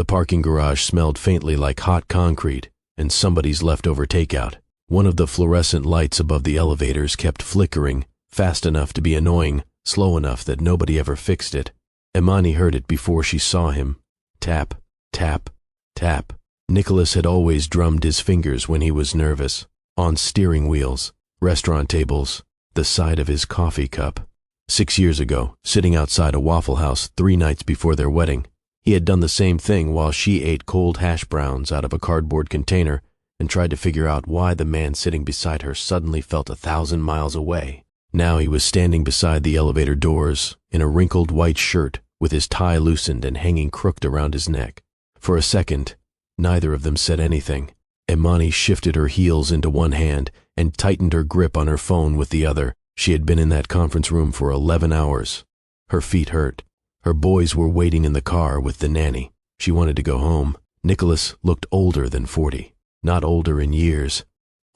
The parking garage smelled faintly like hot concrete and somebody's leftover takeout. One of the fluorescent lights above the elevators kept flickering, fast enough to be annoying, slow enough that nobody ever fixed it. Imani heard it before she saw him. Tap, tap, tap. Nicholas had always drummed his fingers when he was nervous. On steering wheels, restaurant tables, the side of his coffee cup. 6 years ago, sitting outside a Waffle House 3 nights before their wedding, he had done the same thing while she ate cold hash browns out of a cardboard container and tried to figure out why the man sitting beside her suddenly felt 1,000 miles away. Now he was standing beside the elevator doors, in a wrinkled white shirt, with his tie loosened and hanging crooked around his neck. For a second, neither of them said anything. Imani shifted her heels into one hand and tightened her grip on her phone with the other. She had been in that conference room for 11 hours. Her feet hurt. Her boys were waiting in the car with the nanny. She wanted to go home. Nicholas looked older than 40. Not older in years.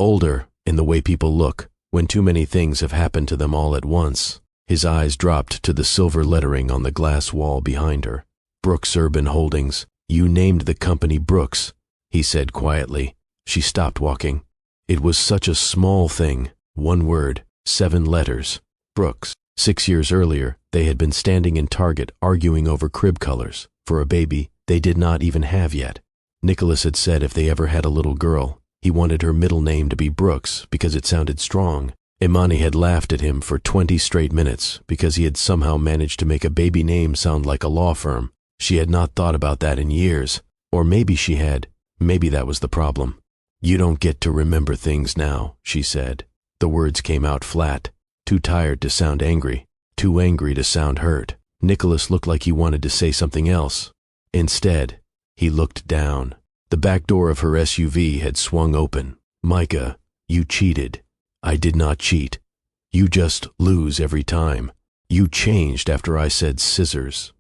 Older in the way people look when too many things have happened to them all at once. His eyes dropped to the silver lettering on the glass wall behind her. Brooks Urban Holdings. You named the company Brooks, he said quietly. She stopped walking. It was such a small thing. 1 word, 7 letters. Brooks. 6 years earlier, they had been standing in Target arguing over crib colors for a baby they did not even have yet. Nicholas had said if they ever had a little girl, he wanted her middle name to be Brooks because it sounded strong. Imani had laughed at him for 20 straight minutes because he had somehow managed to make a baby name sound like a law firm. She had not thought about that in years. Or maybe she had. Maybe that was the problem. You don't get to remember things now, she said. The words came out flat, too tired to sound angry, too angry to sound hurt. Nicholas looked like he wanted to say something else. Instead, he looked down. The back door of her SUV had swung open. Micah, you cheated. I did not cheat. You just lose every time. You changed after I said scissors.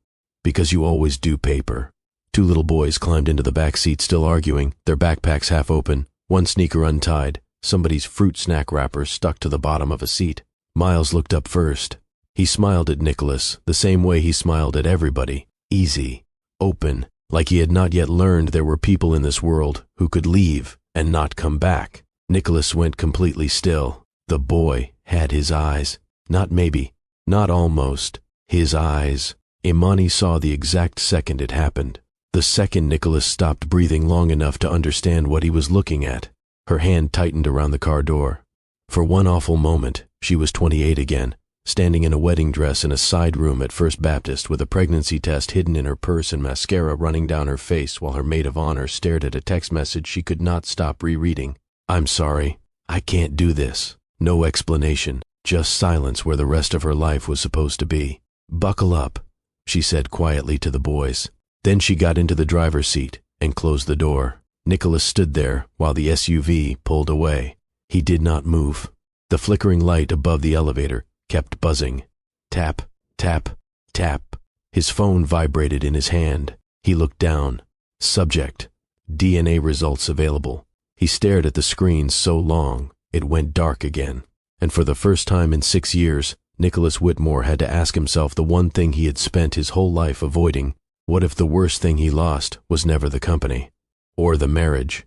Because you always do paper. 2 little boys climbed into the back seat still arguing, their backpacks half open, one sneaker untied, somebody's fruit snack wrapper stuck to the bottom of a seat. Miles looked up first. He smiled at Nicholas the same way he smiled at everybody. Easy, open, like he had not yet learned there were people in this world who could leave and not come back. Nicholas went completely still. The boy had his eyes. Not maybe, not almost. His eyes. Imani saw the exact second it happened. The second Nicholas stopped breathing long enough to understand what he was looking at. Her hand tightened around the car door. For one awful moment, she was 28 again, standing in a wedding dress in a side room at First Baptist with a pregnancy test hidden in her purse and mascara running down her face while her maid of honor stared at a text message she could not stop rereading. I'm sorry. I can't do this. No explanation, just silence where the rest of her life was supposed to be. Buckle up, she said quietly to the boys. Then she got into the driver's seat and closed the door. Nicholas stood there while the SUV pulled away. He did not move. The flickering light above the elevator kept buzzing. Tap, tap, tap. His phone vibrated in his hand. He looked down. Subject. DNA results available. He stared at the screen so long, it went dark again. And for the first time in 6 years, Nicholas Whitmore had to ask himself the one thing he had spent his whole life avoiding. What if the worst thing he lost was never the company? Or the marriage?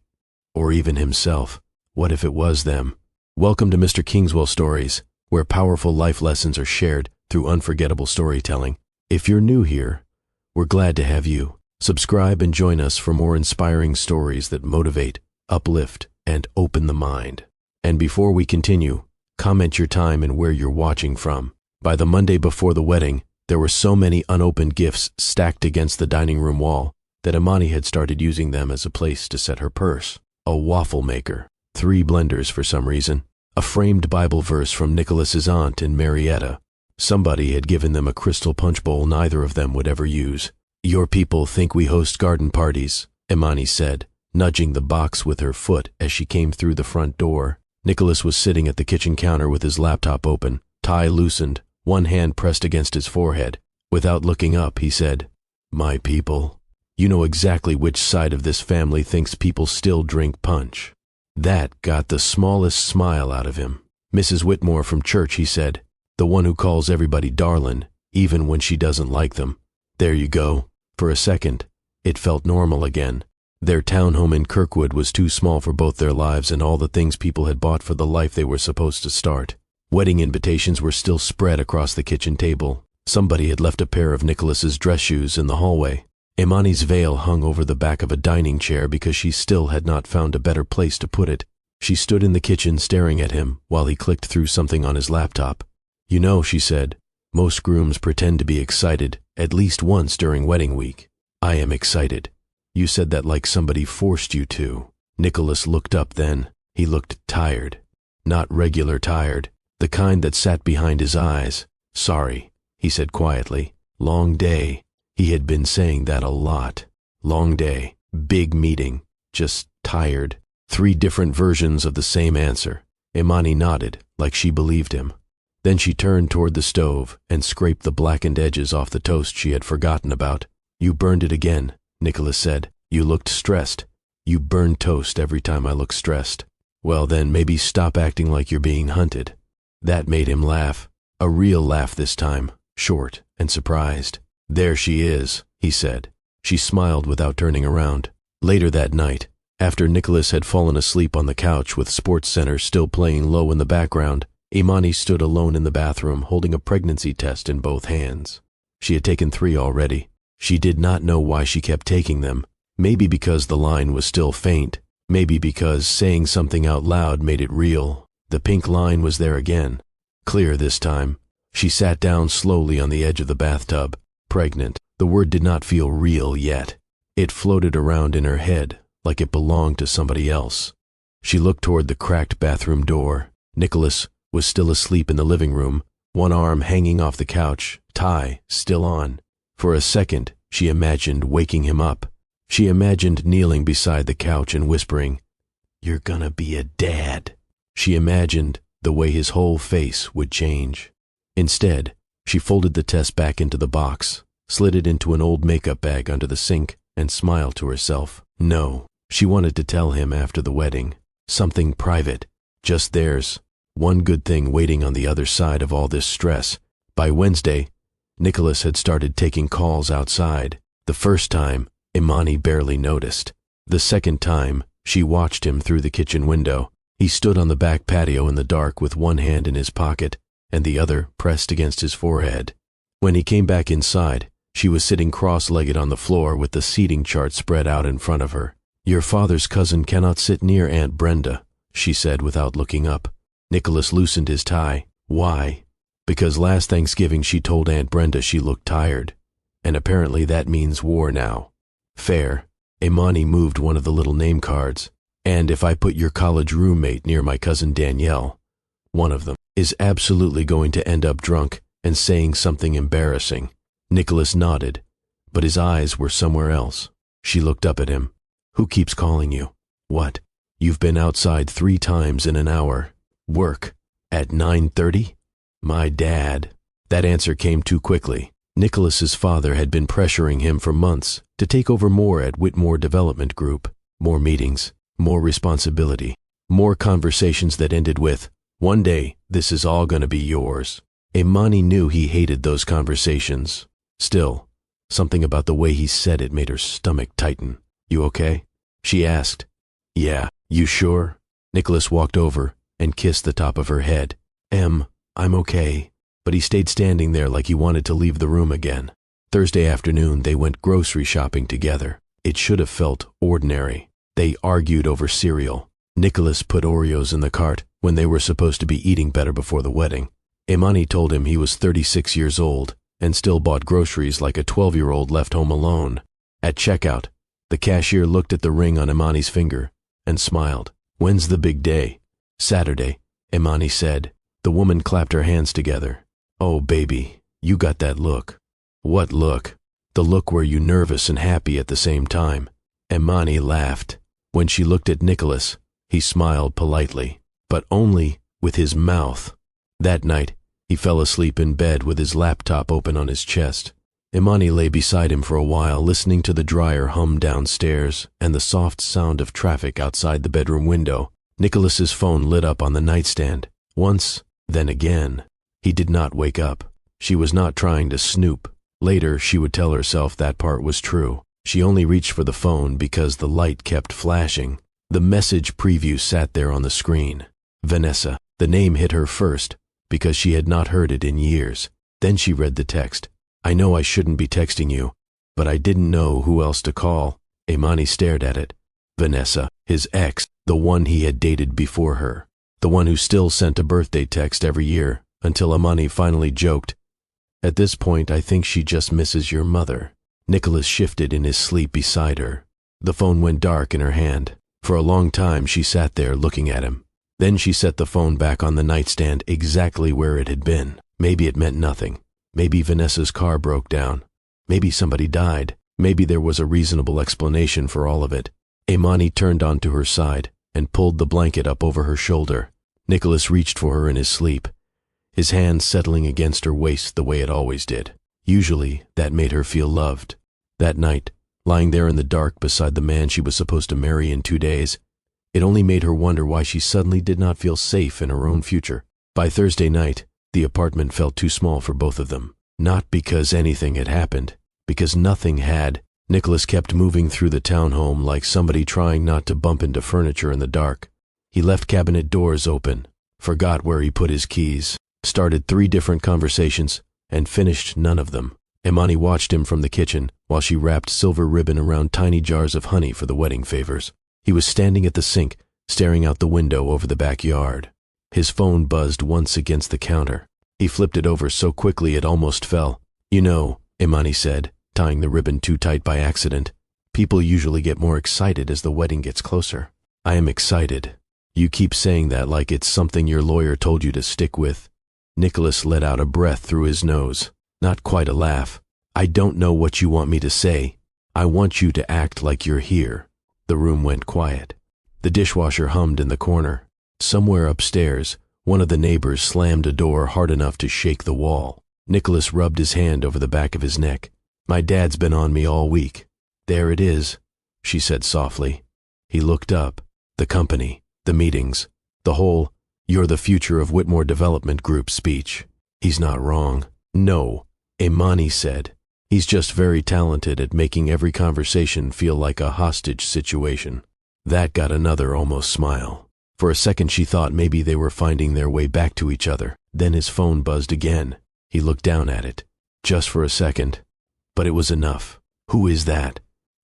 Or even himself? What if it was them? Welcome to Mr. Kingswell Stories, where powerful life lessons are shared through unforgettable storytelling. If you're new here, we're glad to have you. Subscribe and join us for more inspiring stories that motivate, uplift, and open the mind. And before we continue, comment your time and where you're watching from. By the Monday before the wedding, there were so many unopened gifts stacked against the dining room wall that Imani had started using them as a place to set her purse. A waffle maker, 3 blenders for some reason, a framed Bible verse from Nicholas's aunt in Marietta. Somebody had given them a crystal punch bowl neither of them would ever use. Your people think we host garden parties, Imani said, nudging the box with her foot as she came through the front door. Nicholas was sitting at the kitchen counter with his laptop open, tie loosened, one hand pressed against his forehead. Without looking up, he said, "My people, you know exactly which side of this family thinks people still drink punch." That got the smallest smile out of him. "Mrs. Whitmore from church," he said, "the one who calls everybody darlin', even when she doesn't like them. There you go." For a second, It felt normal again. Their townhome in Kirkwood was too small for both their lives and all the things people had bought for the life they were supposed to start. Wedding invitations were still spread across the kitchen table. Somebody had left a pair of Nicholas's dress shoes in the hallway. Imani's veil hung over the back of a dining chair because she still had not found a better place to put it. She stood in the kitchen staring at him while he clicked through something on his laptop. "You know," she said, "most grooms pretend to be excited at least once during wedding week. I am excited. You said that like somebody forced you to." Nicholas looked up then. He looked tired. Not regular tired, the kind that sat behind his eyes. "Sorry," he said quietly. "Long day." He had been saying that a lot. Long day, big meeting, just tired. 3 different versions of the same answer. Imani nodded, like she believed him. Then she turned toward the stove and scraped the blackened edges off the toast she had forgotten about. "You burned it again," Nicholas said. "You looked stressed. You burn toast every time I look stressed." "Well then, maybe stop acting like you're being hunted." That made him laugh. A real laugh this time, short and surprised. "There she is," he said. She smiled without turning around. Later that night, after Nicholas had fallen asleep on the couch with SportsCenter still playing low in the background, Imani stood alone in the bathroom holding a pregnancy test in both hands. She had taken 3 already. She did not know why she kept taking them. Maybe because the line was still faint. Maybe because saying something out loud made it real. The pink line was there again. Clear this time. She sat down slowly on the edge of the bathtub. Pregnant. The word did not feel real yet. It floated around in her head like it belonged to somebody else. She looked toward the cracked bathroom door. Nicholas was still asleep in the living room, one arm hanging off the couch, tie still on. For a second, she imagined waking him up. She imagined kneeling beside the couch and whispering, "You're gonna be a dad." She imagined the way his whole face would change. Instead, she folded the test back into the box, slid it into an old makeup bag under the sink, and smiled to herself. No, she wanted to tell him after the wedding. Something private, just theirs. One good thing waiting on the other side of all this stress. By Wednesday, Nicholas had started taking calls outside. The first time, Imani barely noticed. The second time, she watched him through the kitchen window. He stood on the back patio in the dark with one hand in his pocket and the other pressed against his forehead. When he came back inside, she was sitting cross-legged on the floor with the seating chart spread out in front of her. "Your father's cousin cannot sit near Aunt Brenda," she said without looking up. Nicholas loosened his tie. Why? Because last Thanksgiving she told Aunt Brenda she looked tired, and apparently that means war now. Fair. Imani moved one of the little name cards. "And if I put your college roommate near my cousin Danielle, one of them is absolutely going to end up drunk and saying something embarrassing." Nicholas nodded, but his eyes were somewhere else. She looked up at him. "Who keeps calling you?" "What? You've been outside 3 times in an hour. Work? At 9:30? "My dad." That answer came too quickly. Nicholas's father had been pressuring him for months to take over more at Whitmore Development Group. More meetings, more responsibility, more conversations that ended with, "One day, this is all gonna be yours." Imani knew he hated those conversations. Still, something about the way he said it made her stomach tighten. "You okay?" she asked. "Yeah, you sure?" Nicholas walked over and kissed the top of her head. I'm okay." But he stayed standing there like he wanted to leave the room again. Thursday afternoon, they went grocery shopping together. It should have felt ordinary. They argued over cereal. Nicholas put Oreos in the cart when they were supposed to be eating better before the wedding. Imani told him he was 36 years old and still bought groceries like a 12-year-old left home alone. At checkout, the cashier looked at the ring on Imani's finger and smiled. "When's the big day?" "Saturday," Imani said. The woman clapped her hands together. "Oh, baby, you got that look." "What look?" "The look where you nervous and happy at the same time." Imani laughed. When she looked at Nicholas, he smiled politely, but only with his mouth. That night, he fell asleep in bed with his laptop open on his chest. Imani lay beside him for a while, listening to the dryer hum downstairs and the soft sound of traffic outside the bedroom window. Nicholas's phone lit up on the nightstand. Once, then again. He did not wake up. She was not trying to snoop. Later, she would tell herself that part was true. She only reached for the phone because the light kept flashing. The message preview sat there on the screen. Vanessa. The name hit her first because she had not heard it in years. Then she read the text. I know I shouldn't be texting you, but I didn't know who else to call. Imani stared at it. Vanessa, his ex, the one he had dated before her. The one who still sent a birthday text every year, until Imani finally joked, At this point, I think she just misses your mother. Nicholas shifted in his sleep beside her. The phone went dark in her hand. For a long time, she sat there looking at him. Then she set the phone back on the nightstand exactly where it had been. Maybe it meant nothing. Maybe Vanessa's car broke down. Maybe somebody died. Maybe there was a reasonable explanation for all of it. Imani turned onto her side and pulled the blanket up over her shoulder. Nicholas reached for her in his sleep, his hand settling against her waist the way it always did. Usually, that made her feel loved. That night, lying there in the dark beside the man she was supposed to marry in 2 days, it only made her wonder why she suddenly did not feel safe in her own future. By Thursday night, the apartment felt too small for both of them. Not because anything had happened, because nothing had. Nicholas kept moving through the townhome like somebody trying not to bump into furniture in the dark. He left cabinet doors open, forgot where he put his keys, started 3 different conversations, and finished none of them. Imani watched him from the kitchen while she wrapped silver ribbon around tiny jars of honey for the wedding favors. He was standing at the sink, staring out the window over the backyard. His phone buzzed once against the counter. He flipped it over so quickly it almost fell. You know, Imani said, tying the ribbon too tight by accident, people usually get more excited as the wedding gets closer. I am excited. You keep saying that like it's something your lawyer told you to stick with. Nicholas let out a breath through his nose. Not quite a laugh. I don't know what you want me to say. I want you to act like you're here. The room went quiet. The dishwasher hummed in the corner. Somewhere upstairs, one of the neighbors slammed a door hard enough to shake the wall. Nicholas rubbed his hand over the back of his neck. My dad's been on me all week. There it is, she said softly. He looked up. The company, the meetings, the whole "You're the future of Whitmore Development Group" speech. He's not wrong. No, Imani said. He's just very talented at making every conversation feel like a hostage situation. That got another almost smile. For a second she thought maybe they were finding their way back to each other. Then his phone buzzed again. He looked down at it. Just for a second. But it was enough. Who is that?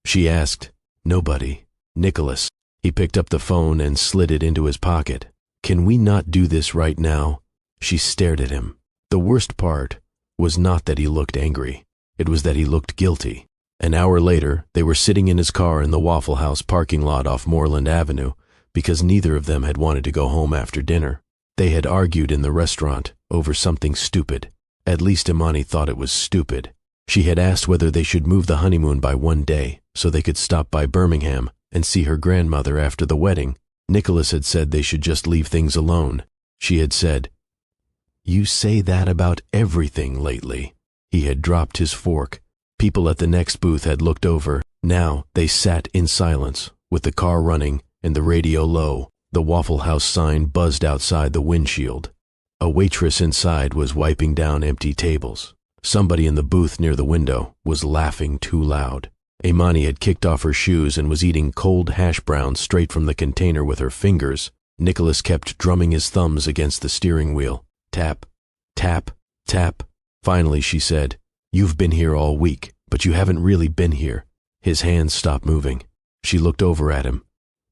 She asked. Nobody. Nicholas. He picked up the phone and slid it into his pocket. Can we not do this right now? She stared at him. The worst part was not that he looked angry. It was that he looked guilty. An hour later, they were sitting in his car in the Waffle House parking lot off Moreland Avenue because neither of them had wanted to go home after dinner. They had argued in the restaurant over something stupid. At least Imani thought it was stupid. She had asked whether they should move the honeymoon by 1 day so they could stop by Birmingham and see her grandmother after the wedding. Nicholas had said they should just leave things alone. She had said, "You say that about everything lately." He had dropped his fork. People at the next booth had looked over. Now they sat in silence, with the car running and the radio low. The Waffle House sign buzzed outside the windshield. A waitress inside was wiping down empty tables. Somebody in the booth near the window was laughing too loud. Imani had kicked off her shoes and was eating cold hash browns straight from the container with her fingers. Nicholas kept drumming his thumbs against the steering wheel. Tap, tap, tap. Finally she said, "You've been here all week, but you haven't really been here." His hands stopped moving. She looked over at him.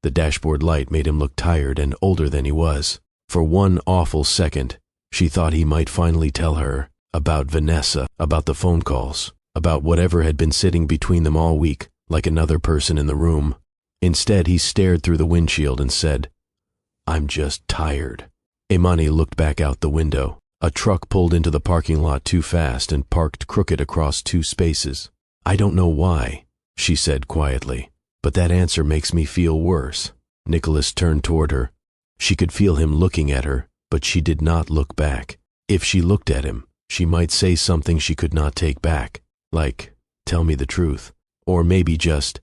The dashboard light made him look tired and older than he was. For one awful second, she thought he might finally tell her about Vanessa, about the phone calls, about whatever had been sitting between them all week, like another person in the room. Instead, he stared through the windshield and said, "I'm just tired." Imani looked back out the window. A truck pulled into the parking lot too fast and parked crooked across 2 spaces. "I don't know why," she said quietly, "but that answer makes me feel worse." Nicholas turned toward her. She could feel him looking at her, but she did not look back. If she looked at him, she might say something she could not take back, like, "Tell me the truth," or maybe just,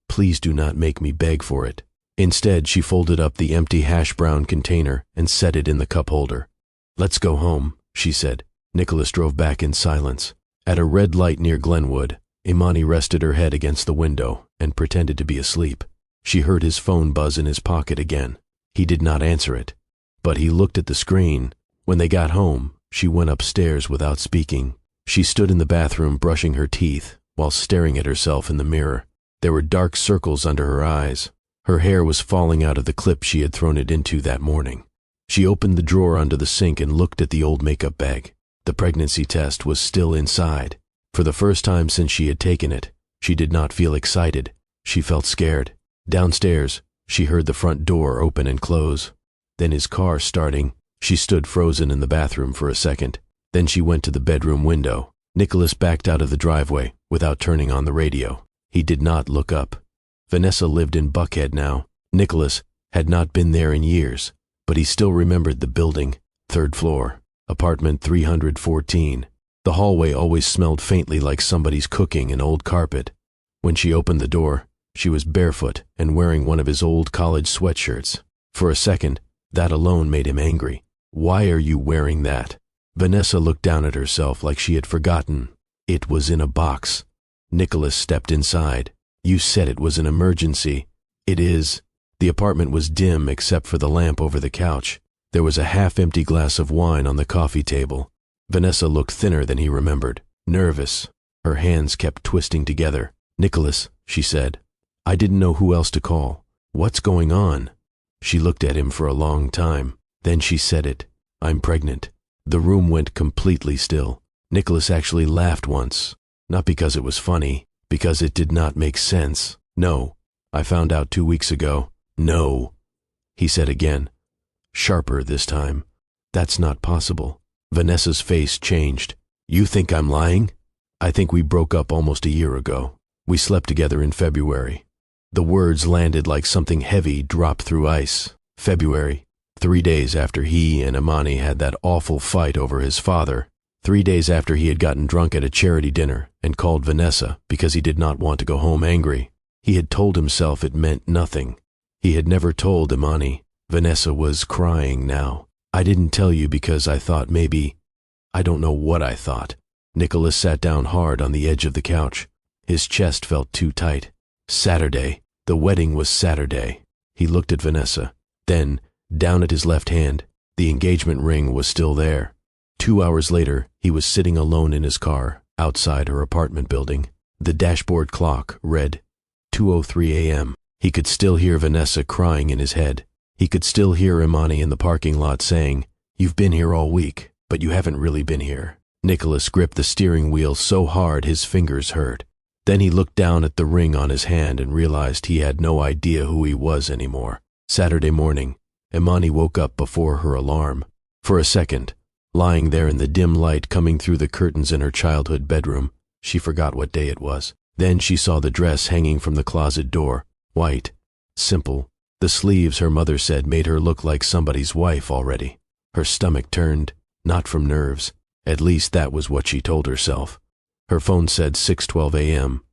"Please do not make me beg for it." Instead, she folded up the empty hash brown container and set it in the cup holder. "Let's go home," she said. Nicholas drove back in silence. At a red light near Glenwood, Imani rested her head against the window and pretended to be asleep. She heard his phone buzz in his pocket again. He did not answer it, but he looked at the screen. When they got home, she went upstairs without speaking. She stood in the bathroom brushing her teeth while staring at herself in the mirror. There were dark circles under her eyes. Her hair was falling out of the clip she had thrown it into that morning. She opened the drawer under the sink and looked at the old makeup bag. The pregnancy test was still inside. For the first time since she had taken it, she did not feel excited. She felt scared. Downstairs, she heard the front door open and close. Then his car starting. She stood frozen in the bathroom for a second. Then she went to the bedroom window. Nicholas backed out of the driveway without turning on the radio. He did not look up. Vanessa lived in Buckhead now. Nicholas had not been there in years, but he still remembered the building, 3rd floor, apartment 314. The hallway always smelled faintly like somebody's cooking and old carpet. When she opened the door, she was barefoot and wearing one of his old college sweatshirts. For a second, that alone made him angry. Why are you wearing that? Vanessa looked down at herself like she had forgotten. It was in a box. Nicholas stepped inside. You said it was an emergency. It is. The apartment was dim except for the lamp over the couch. There was a half-empty glass of wine on the coffee table. Vanessa looked thinner than he remembered, nervous. Her hands kept twisting together. Nicholas, she said. I didn't know who else to call. What's going on? She looked at him for a long time. Then she said it. I'm pregnant. The room went completely still. Nicholas actually laughed once. Not because it was funny, because it did not make sense. No, I found out 2 weeks ago. No, he said again, sharper this time. That's not possible. Vanessa's face changed. You think I'm lying? I think we broke up almost a year ago. We slept together in February. The words landed like something heavy dropped through ice. February, 3 days after he and Imani had that awful fight over his father. 3 days after he had gotten drunk at a charity dinner and called Vanessa because he did not want to go home angry. He had told himself it meant nothing. He had never told Imani. Vanessa was crying now. I didn't tell you because I thought maybe... I don't know what I thought. Nicholas sat down hard on the edge of the couch. His chest felt too tight. Saturday. The wedding was Saturday. He looked at Vanessa. Then, down at his left hand, the engagement ring was still there. 2 hours later, he was sitting alone in his car, outside her apartment building. The dashboard clock read 2:03 a.m. He could still hear Vanessa crying in his head. He could still hear Imani in the parking lot saying, You've been here all week, but you haven't really been here. Nicholas gripped the steering wheel so hard his fingers hurt. Then he looked down at the ring on his hand and realized he had no idea who he was anymore. Saturday morning, Imani woke up before her alarm. For a second, lying there in the dim light coming through the curtains in her childhood bedroom, she forgot what day it was. Then she saw the dress hanging from the closet door, white, simple. The sleeves, her mother said, made her look like somebody's wife already. Her stomach turned, not from nerves. At least that was what she told herself. Her phone said 6:12 a.m.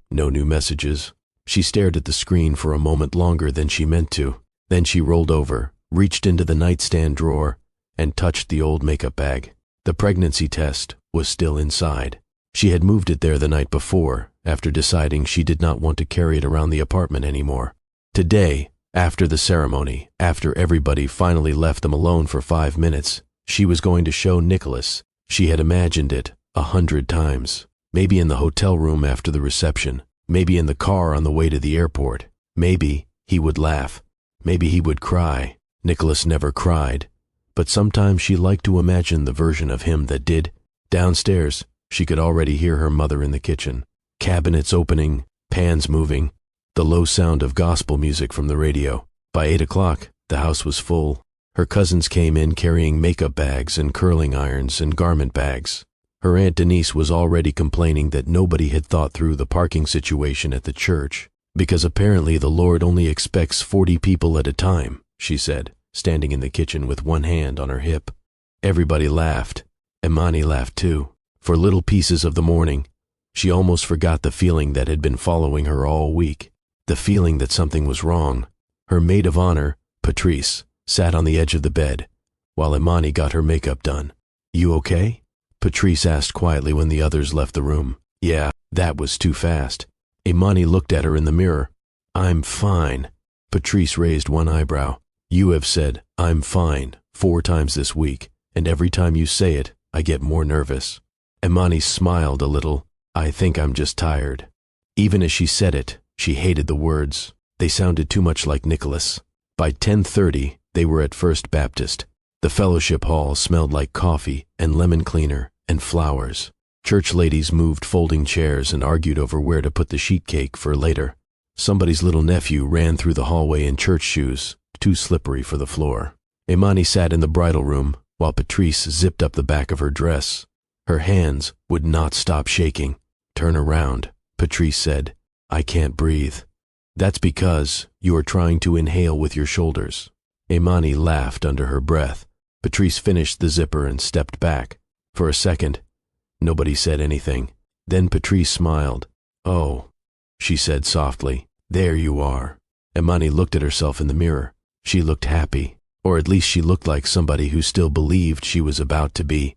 No new messages. She stared at the screen for a moment longer than she meant to. Then she rolled over, reached into the nightstand drawer, and touched the old makeup bag. The pregnancy test was still inside. She had moved it there the night before, after deciding she did not want to carry it around the apartment anymore. Today, after the ceremony, after everybody finally left them alone for 5 minutes, she was going to show Nicholas. She had imagined it 100 times. Maybe in the hotel room after the reception. Maybe in the car on the way to the airport. Maybe he would laugh. Maybe he would cry. Nicholas never cried. But sometimes she liked to imagine the version of him that did. Downstairs, she could already hear her mother in the kitchen. Cabinets opening, pans moving, the low sound of gospel music from the radio. By 8 o'clock, the house was full. Her cousins came in carrying makeup bags and curling irons and garment bags. Her Aunt Denise was already complaining that nobody had thought through the parking situation at the church, because apparently the Lord only expects 40 people at a time, she said, standing in the kitchen with one hand on her hip. Everybody laughed. Imani laughed too. For little pieces of the morning, she almost forgot the feeling that had been following her all week, the feeling that something was wrong. Her maid of honor, Patrice, sat on the edge of the bed, while Imani got her makeup done. You okay? Patrice asked quietly when the others left the room. Yeah, that was too fast. Imani looked at her in the mirror. I'm fine. Patrice raised one eyebrow. You have said, I'm fine, 4 times this week, and every time you say it, I get more nervous. Imani smiled a little. I think I'm just tired. Even as she said it, she hated the words. They sounded too much like Nicholas. By 10:30, they were at First Baptist. The fellowship hall smelled like coffee and lemon cleaner and flowers. Church ladies moved folding chairs and argued over where to put the sheet cake for later. Somebody's little nephew ran through the hallway in church shoes, too slippery for the floor. Imani sat in the bridal room while Patrice zipped up the back of her dress. Her hands would not stop shaking. Turn around, Patrice said. I can't breathe. That's because you are trying to inhale with your shoulders. Imani laughed under her breath. Patrice finished the zipper and stepped back. For a second, nobody said anything. Then Patrice smiled. Oh, she said softly. There you are. Imani looked at herself in the mirror. She looked happy, or at least she looked like somebody who still believed she was about to be.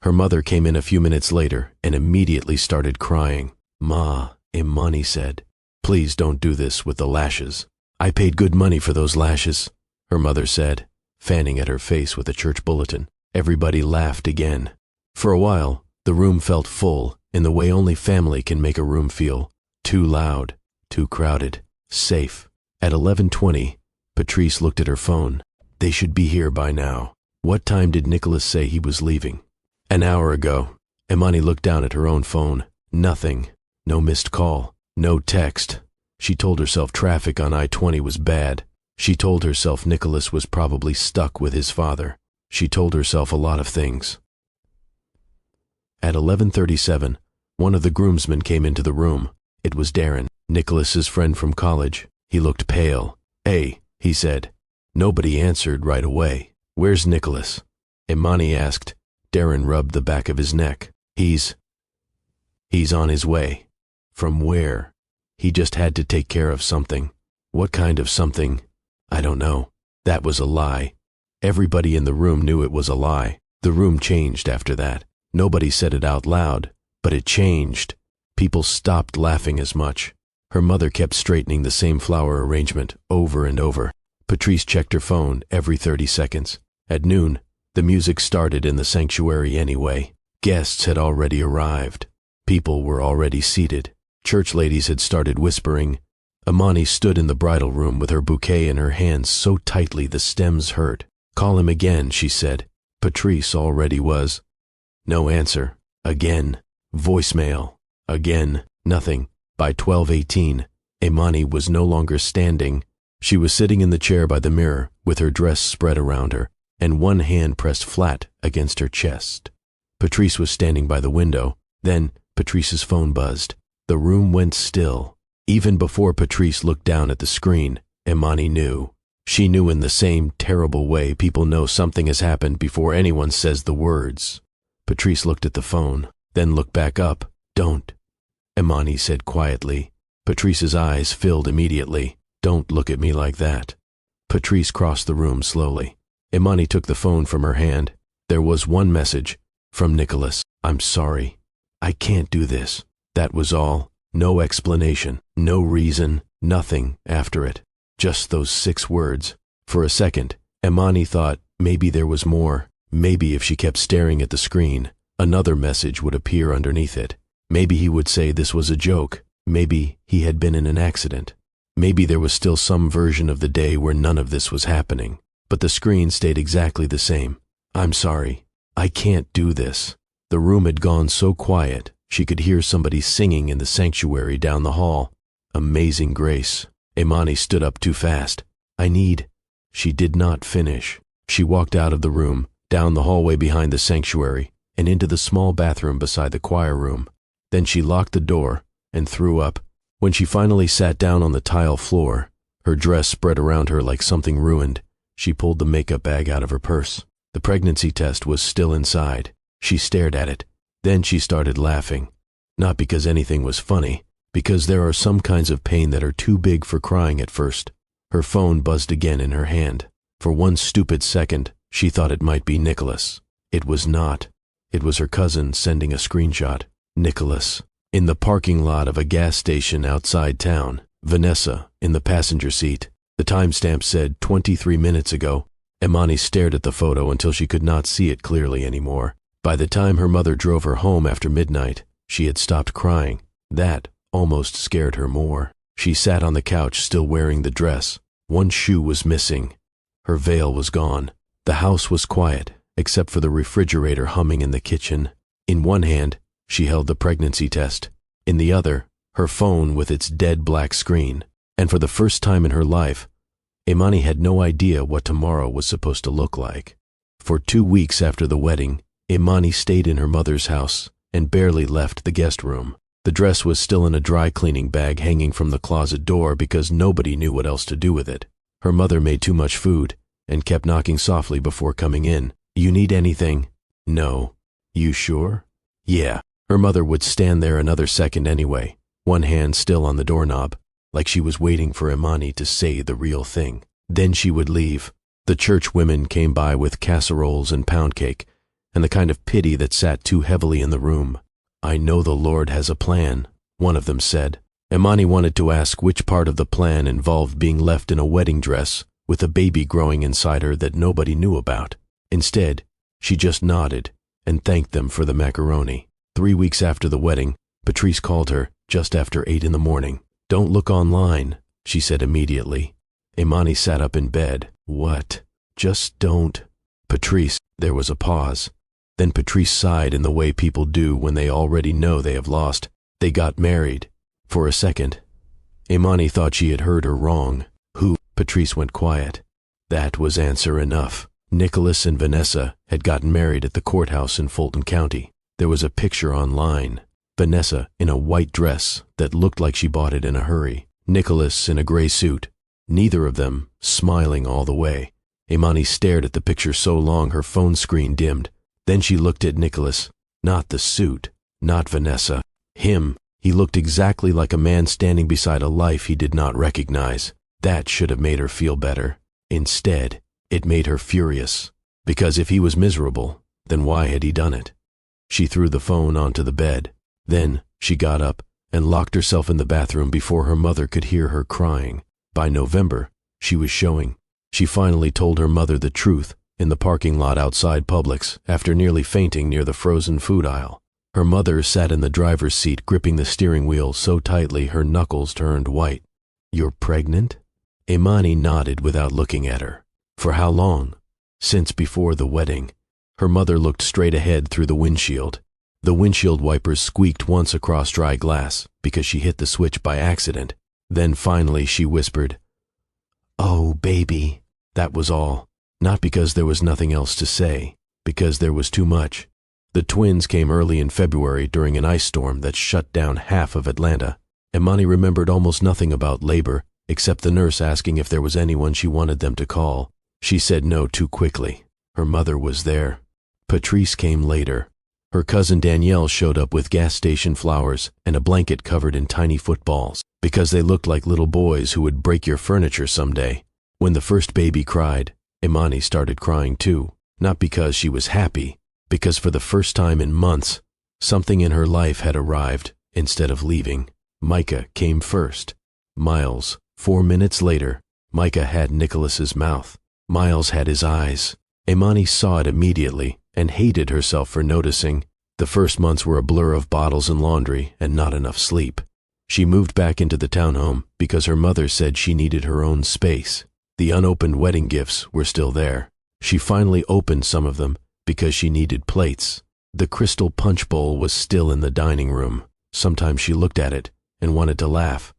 Her mother came in a few minutes later and immediately started crying. Ma, Imani said, please don't do this with the lashes. I paid good money for those lashes, her mother said, fanning at her face with a church bulletin. Everybody laughed again. For a while, the room felt full in the way only family can make a room feel. Too loud, too crowded, safe. At 11:20, Patrice looked at her phone. They should be here by now. What time did Nicholas say he was leaving? An hour ago. Imani looked down at her own phone. Nothing. No missed call. No text. She told herself traffic on I-20 was bad. She told herself Nicholas was probably stuck with his father. She told herself a lot of things. At 11:37, one of the groomsmen came into the room. It was Darren, Nicholas's friend from college. He looked pale. Hey, he said. Nobody answered right away. Where's Nicholas? Imani asked. Darren rubbed the back of his neck. He's on his way. From where? He just had to take care of something. What kind of something? I don't know. That was a lie. Everybody in the room knew it was a lie. The room changed after that. Nobody said it out loud, but it changed. People stopped laughing as much. Her mother kept straightening the same flower arrangement over and over. Patrice checked her phone every 30 seconds. At noon, the music started in the sanctuary anyway. Guests had already arrived. People were already seated. Church ladies had started whispering. Imani stood in the bridal room with her bouquet in her hands so tightly the stems hurt. Call him again, she said. Patrice already was. No answer. Again. Voicemail. Again. Nothing. By 12:18, Imani was no longer standing. She was sitting in the chair by the mirror with her dress spread around her and one hand pressed flat against her chest. Patrice was standing by the window. Then Patrice's phone buzzed. The room went still. Even before Patrice looked down at the screen, Imani knew. She knew in the same terrible way people know something has happened before anyone says the words. Patrice looked at the phone, then looked back up. Don't, Imani said quietly. Patrice's eyes filled immediately. Don't look at me like that. Patrice crossed the room slowly. Imani took the phone from her hand. There was one message from Nicholas. I'm sorry. I can't do this. That was all. No explanation, no reason, nothing after it. Just those 6 words. For a second, Imani thought maybe there was more. Maybe if she kept staring at the screen, another message would appear underneath it. Maybe he would say this was a joke. Maybe he had been in an accident. Maybe there was still some version of the day where none of this was happening. But the screen stayed exactly the same. I'm sorry. I can't do this. The room had gone so quiet, she could hear somebody singing in the sanctuary down the hall. Amazing grace. Imani stood up too fast. She did not finish. She walked out of the room, down the hallway behind the sanctuary, and into the small bathroom beside the choir room. Then she locked the door and threw up. When she finally sat down on the tile floor, her dress spread around her like something ruined, she pulled the makeup bag out of her purse. The pregnancy test was still inside. She stared at it. Then she started laughing. Not because anything was funny, because there are some kinds of pain that are too big for crying at first. Her phone buzzed again in her hand. For one stupid second, she thought it might be Nicholas. It was not. It was her cousin sending a screenshot. Nicholas. In the parking lot of a gas station outside town, Vanessa, in the passenger seat. The timestamp said 23 minutes ago. Imani stared at the photo until she could not see it clearly anymore. By the time her mother drove her home after midnight, she had stopped crying. That almost scared her more. She sat on the couch still wearing the dress. One shoe was missing. Her veil was gone. The house was quiet, except for the refrigerator humming in the kitchen. In one hand, she held the pregnancy test. In the other, her phone with its dead black screen. And for the first time in her life, Imani had no idea what tomorrow was supposed to look like. For 2 weeks after the wedding, Imani stayed in her mother's house and barely left the guest room. The dress was still in a dry cleaning bag hanging from the closet door because nobody knew what else to do with it. Her mother made too much food and kept knocking softly before coming in. "You need anything?" "No." "You sure?" "Yeah." Her mother would stand there another second anyway, one hand still on the doorknob, like she was waiting for Imani to say the real thing. Then she would leave. The church women came by with casseroles and pound cake, and the kind of pity that sat too heavily in the room. "I know the Lord has a plan," one of them said. Imani wanted to ask which part of the plan involved being left in a wedding dress with a baby growing inside her that nobody knew about. Instead, she just nodded and thanked them for the macaroni. 3 weeks after the wedding, Patrice called her just after 8 in the morning. "Don't look online," she said immediately. Imani sat up in bed. "What?" "Just don't." "Patrice." There was a pause. Then Patrice sighed in the way people do when they already know they have lost. "They got married." For a second, Imani thought she had heard her wrong. "Who?" Patrice went quiet. That was answer enough. Nicholas and Vanessa had gotten married at the courthouse in Fulton County. There was a picture online. Vanessa in a white dress that looked like she bought it in a hurry. Nicholas in a gray suit. Neither of them smiling all the way. Imani stared at the picture so long her phone screen dimmed. Then she looked at Nicholas. Not the suit. Not Vanessa. Him. He looked exactly like a man standing beside a life he did not recognize. That should have made her feel better. Instead, it made her furious. Because if he was miserable, then why had he done it? She threw the phone onto the bed. Then she got up and locked herself in the bathroom before her mother could hear her crying. By November, she was showing. She finally told her mother the truth in the parking lot outside Publix after nearly fainting near the frozen food aisle. Her mother sat in the driver's seat gripping the steering wheel so tightly her knuckles turned white. "You're pregnant?" Imani nodded without looking at her. "For how long?" "Since before the wedding." Her mother looked straight ahead through the windshield. The windshield wipers squeaked once across dry glass because she hit the switch by accident. Then finally she whispered, "Oh, baby." That was all. Not because there was nothing else to say, because there was too much. The twins came early in February during an ice storm that shut down half of Atlanta. Imani remembered almost nothing about labor, except the nurse asking if there was anyone she wanted them to call. She said no too quickly. Her mother was there. Patrice came later. Her cousin Danielle showed up with gas station flowers and a blanket covered in tiny footballs, because they looked like little boys who would break your furniture someday. When the first baby cried, Imani started crying too, not because she was happy, because for the first time in months, something in her life had arrived instead of leaving. Micah came first. Miles. 4 minutes later, Micah had Nicholas's mouth. Miles had his eyes. Imani saw it immediately and hated herself for noticing. The first months were a blur of bottles and laundry and not enough sleep. She moved back into the townhome because her mother said she needed her own space. The unopened wedding gifts were still there. She finally opened some of them because she needed plates. The crystal punch bowl was still in the dining room. Sometimes she looked at it and wanted to laugh.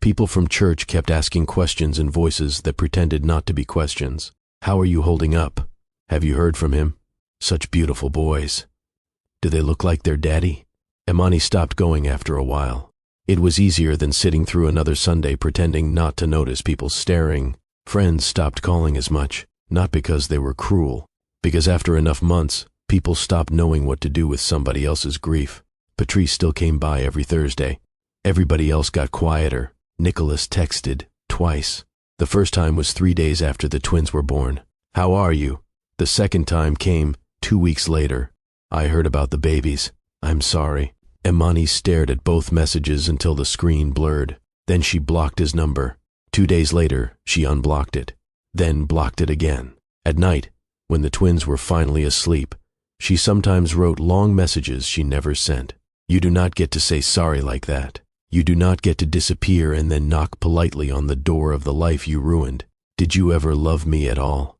People from church kept asking questions in voices that pretended not to be questions. "How are you holding up? Have you heard from him? Such beautiful boys. Do they look like their daddy?" Imani stopped going after a while. It was easier than sitting through another Sunday pretending not to notice people staring. Friends stopped calling as much, not because they were cruel, because after enough months, people stopped knowing what to do with somebody else's grief. Patrice still came by every Thursday. Everybody else got quieter. Nicholas texted twice. The first time was 3 days after the twins were born. "How are you?" The second time came 2 weeks later. "I heard about the babies. I'm sorry." Imani stared at both messages until the screen blurred. Then she blocked his number. 2 days later, she unblocked it, then blocked it again. At night, when the twins were finally asleep, she sometimes wrote long messages she never sent. You do not get to say sorry like that. You do not get to disappear and then knock politely on the door of the life you ruined. Did you ever love me at all?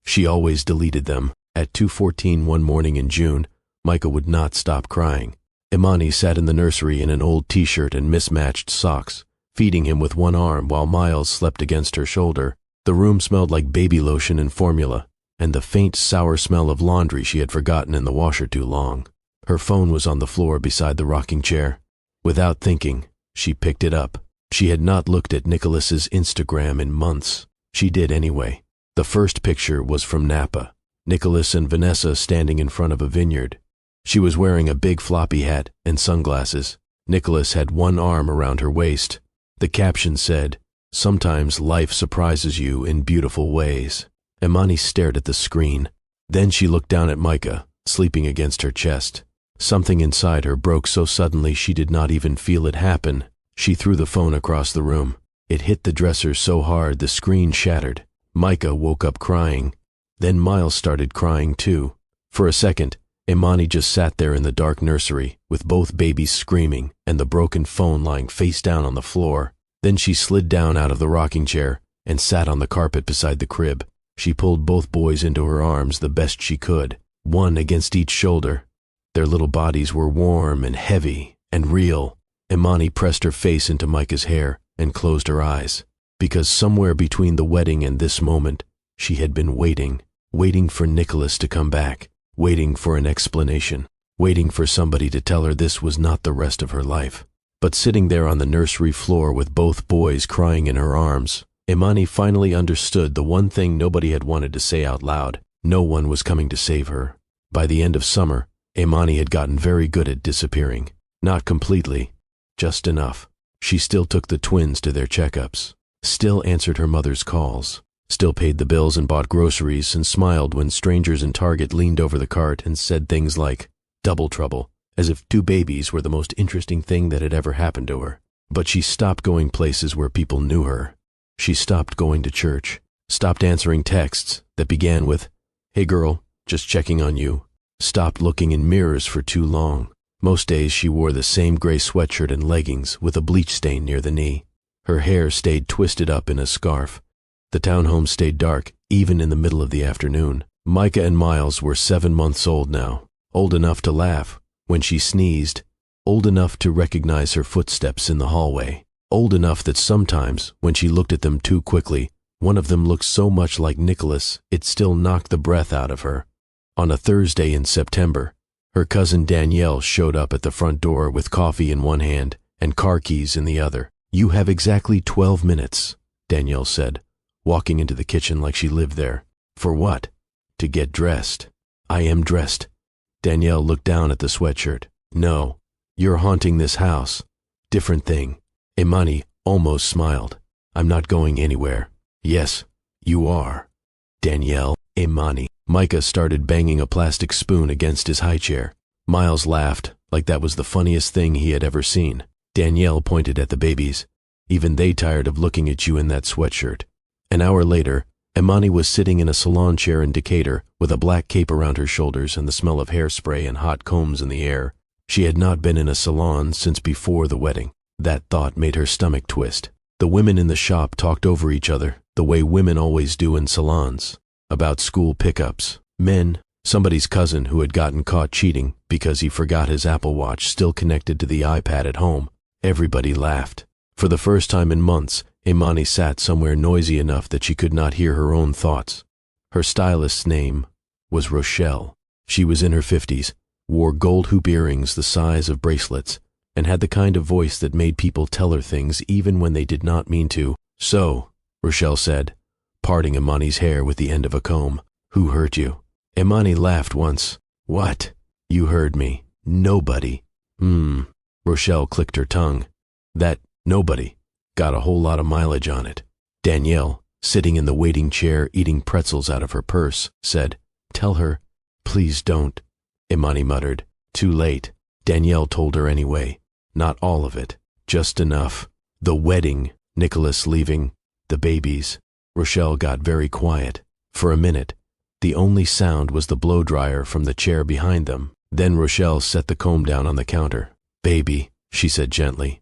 She always deleted them. At 2:14 one morning in June, Micah would not stop crying. Imani sat in the nursery in an old t-shirt and mismatched socks, feeding him with one arm while Miles slept against her shoulder. The room smelled like baby lotion and formula, and the faint sour smell of laundry she had forgotten in the washer too long. Her phone was on the floor beside the rocking chair. Without thinking, she picked it up. She had not looked at Nicholas's Instagram in months. She did anyway. The first picture was from Napa, Nicholas and Vanessa standing in front of a vineyard. She was wearing a big floppy hat and sunglasses. Nicholas had one arm around her waist. The caption said, "Sometimes life surprises you in beautiful ways." Imani stared at the screen. Then she looked down at Micah, sleeping against her chest. Something inside her broke so suddenly she did not even feel it happen. She threw the phone across the room. It hit the dresser so hard the screen shattered. Micah woke up crying. Then Miles started crying too. For a second, Imani just sat there in the dark nursery, with both babies screaming and the broken phone lying face down on the floor. Then she slid down out of the rocking chair and sat on the carpet beside the crib. She pulled both boys into her arms the best she could, one against each shoulder. Their little bodies were warm and heavy and real. Imani pressed her face into Micah's hair and closed her eyes, because somewhere between the wedding and this moment, she had been waiting for Nicholas to come back, waiting for an explanation, waiting for somebody to tell her this was not the rest of her life. But sitting there on the nursery floor with both boys crying in her arms, Imani finally understood the one thing nobody had wanted to say out loud. No one was coming to save her. By the end of summer, Imani had gotten very good at disappearing. Not completely, just enough. She still took the twins to their checkups, still answered her mother's calls, still paid the bills and bought groceries, and smiled when strangers in Target leaned over the cart and said things like, "Double trouble," as if 2 babies were the most interesting thing that had ever happened to her. But she stopped going places where people knew her. She stopped going to church, stopped answering texts that began with, "Hey girl, just checking on you," stopped looking in mirrors for too long. Most days she wore the same gray sweatshirt and leggings with a bleach stain near the knee. Her hair stayed twisted up in a scarf. The townhome stayed dark, even in the middle of the afternoon. Micah and Miles were 7 months old now, old enough to laugh when she sneezed, old enough to recognize her footsteps in the hallway, old enough that sometimes, when she looked at them too quickly, one of them looked so much like Nicholas it still knocked the breath out of her. On a Thursday in September, her cousin Danielle showed up at the front door with coffee in one hand and car keys in the other. "You have exactly 12 minutes, Danielle said, walking into the kitchen like she lived there. "For what?" "To get dressed." "I am dressed." Danielle looked down at the sweatshirt. "No, you're haunting this house." "Different thing." Imani almost smiled. "I'm not going anywhere." "Yes, you are." Danielle, Imani. Micah started banging a plastic spoon against his high chair. Miles laughed, like that was the funniest thing he had ever seen. Danielle pointed at the babies. "Even they tired of looking at you in that sweatshirt." An hour later, Imani was sitting in a salon chair in Decatur with a black cape around her shoulders and the smell of hairspray and hot combs in the air. She had not been in a salon since before the wedding. That thought made her stomach twist. The women in the shop talked over each other, the way women always do in salons. About school pickups, men, somebody's cousin who had gotten caught cheating because he forgot his Apple Watch still connected to the iPad at home. Everybody laughed. For the first time in months, Imani sat somewhere noisy enough that she could not hear her own thoughts. Her stylist's name was Rochelle. She was in her 50s, wore gold hoop earrings the size of bracelets, and had the kind of voice that made people tell her things even when they did not mean to. "So," Rochelle said, parting Imani's hair with the end of a comb, "who hurt you?" Imani laughed once. "What? You heard me. Nobody." Rochelle clicked her tongue. That nobody got a whole lot of mileage on it. Danielle, sitting in the waiting chair eating pretzels out of her purse, said, "Tell her, please don't." Imani muttered, "Too late." Danielle told her anyway. Not all of it, just enough. The wedding, Nicholas leaving, the babies. Rochelle got very quiet. For a minute, the only sound was the blow dryer from the chair behind them. Then Rochelle set the comb down on the counter. "Baby," she said gently,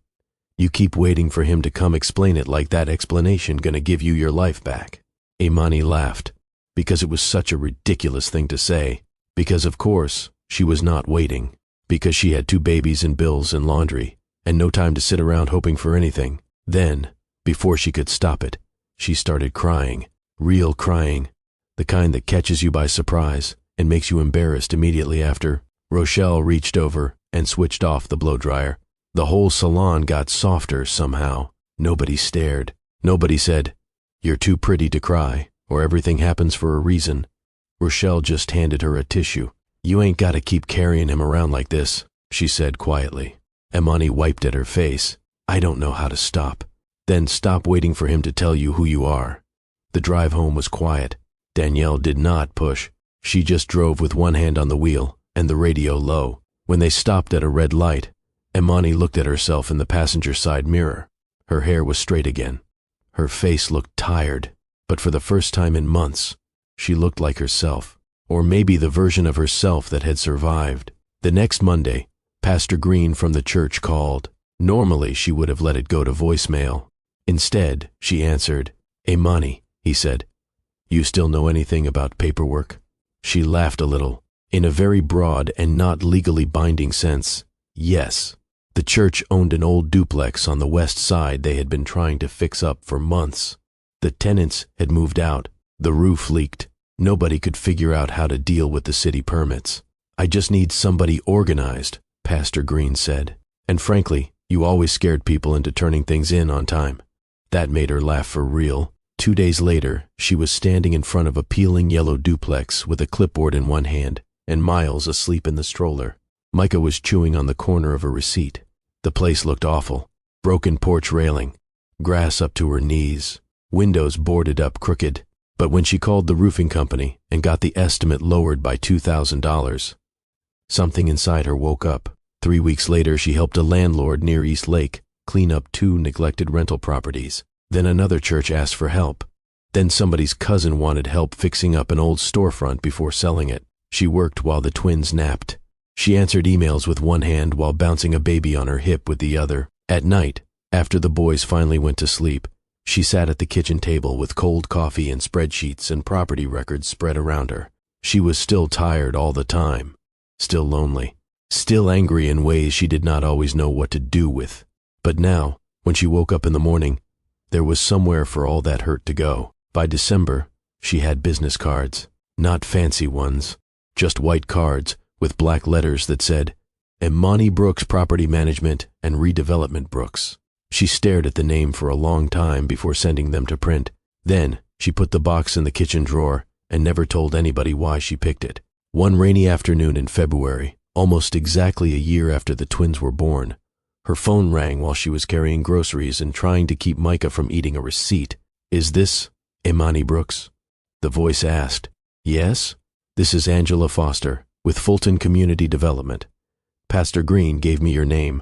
"you keep waiting for him to come explain it like that explanation gonna give you your life back." Imani laughed, because it was such a ridiculous thing to say, because of course she was not waiting, because she had 2 babies and bills and laundry, and no time to sit around hoping for anything. Then, before she could stop it, she started crying, real crying, the kind that catches you by surprise and makes you embarrassed immediately after. Rochelle reached over and switched off the blow dryer. The whole salon got softer somehow. Nobody stared. Nobody said, "You're too pretty to cry," or "Everything happens for a reason." Rochelle just handed her a tissue. "You ain't gotta keep carrying him around like this," she said quietly. Imani wiped at her face. "I don't know how to stop." "Then stop waiting for him to tell you who you are." The drive home was quiet. Danielle did not push. She just drove with one hand on the wheel and the radio low. When they stopped at a red light, Imani looked at herself in the passenger side mirror. Her hair was straight again. Her face looked tired, but for the first time in months, she looked like herself, or maybe the version of herself that had survived. The next Monday, Pastor Green from the church called. Normally, she would have let it go to voicemail. Instead, she answered. "Imani," he said, "you still know anything about paperwork?" She laughed a little, in a very broad and not legally binding sense. Yes. The church owned an old duplex on the west side they had been trying to fix up for months. The tenants had moved out. The roof leaked. Nobody could figure out how to deal with the city permits. "I just need somebody organized," Pastor Green said. "And frankly, you always scared people into turning things in on time." That made her laugh for real. 2 days later, she was standing in front of a peeling yellow duplex with a clipboard in one hand and Miles asleep in the stroller. Micah was chewing on the corner of a receipt. The place looked awful. Broken porch railing, grass up to her knees, windows boarded up crooked. But when she called the roofing company and got the estimate lowered by $2,000, something inside her woke up. 3 weeks later, she helped a landlord near East Lake clean up 2 neglected rental properties. Then another church asked for help. Then somebody's cousin wanted help fixing up an old storefront before selling it. She worked while the twins napped. She answered emails with one hand while bouncing a baby on her hip with the other. At night, after the boys finally went to sleep, she sat at the kitchen table with cold coffee and spreadsheets and property records spread around her. She was still tired all the time, still lonely, still angry in ways she did not always know what to do with. But now, when she woke up in the morning, there was somewhere for all that hurt to go. By December, she had business cards, not fancy ones, just white cards with black letters that said, Imani Brooks Property Management and Redevelopment Brooks. She stared at the name for a long time before sending them to print. Then, she put the box in the kitchen drawer and never told anybody why she picked it. One rainy afternoon in February, almost exactly a year after the twins were born, her phone rang while she was carrying groceries and trying to keep Micah from eating a receipt. "Is this Imani Brooks?" The voice asked. "Yes, this is Angela Foster with Fulton Community Development. Pastor Green gave me your name.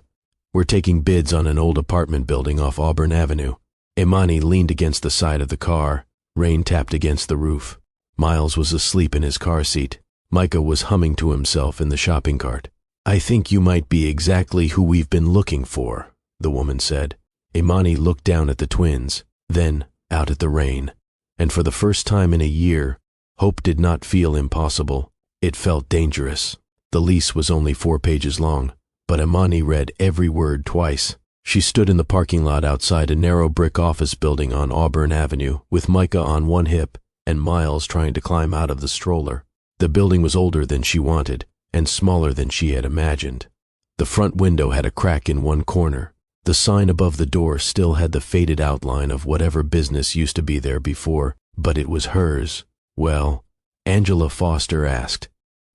We're taking bids on an old apartment building off Auburn Avenue." Imani leaned against the side of the car. Rain tapped against the roof. Miles was asleep in his car seat. Micah was humming to himself in the shopping cart. "I think you might be exactly who we've been looking for," the woman said. Imani looked down at the twins, then out at the rain. And for the first time in a year, hope did not feel impossible. It felt dangerous. The lease was only 4 pages long, but Imani read every word twice. She stood in the parking lot outside a narrow brick office building on Auburn Avenue with Micah on one hip and Miles trying to climb out of the stroller. The building was older than she wanted and smaller than she had imagined. The front window had a crack in one corner. The sign above the door still had the faded outline of whatever business used to be there before, but it was hers. "Well?" Angela Foster asked.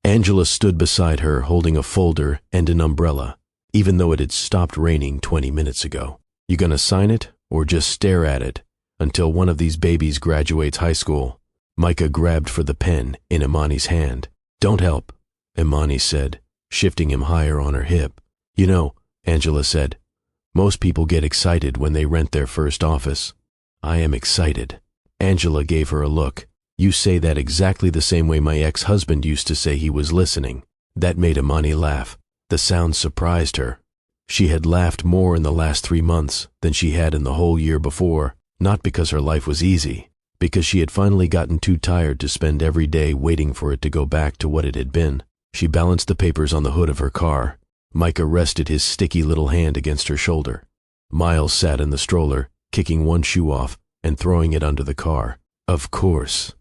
Angela stood beside her holding a folder and an umbrella, even though it had stopped raining 20 minutes ago. "You gonna sign it or just stare at it until one of these babies graduates high school?" Micah grabbed for the pen in Imani's hand. "Don't help," Imani said. shifting him higher on her hip. "You know," Angela said, "most people get excited when they rent their first office." "I am excited." Angela gave her a look. "You say that exactly the same way my ex-husband used to say he was listening." That made Imani laugh. The sound surprised her. She had laughed more in the last 3 months than she had in the whole year before, not because her life was easy, because she had finally gotten too tired to spend every day waiting for it to go back to what it had been. She balanced the papers on the hood of her car. Micah rested his sticky little hand against her shoulder. Miles sat in the stroller, kicking one shoe off and throwing it under the car. "Of course,"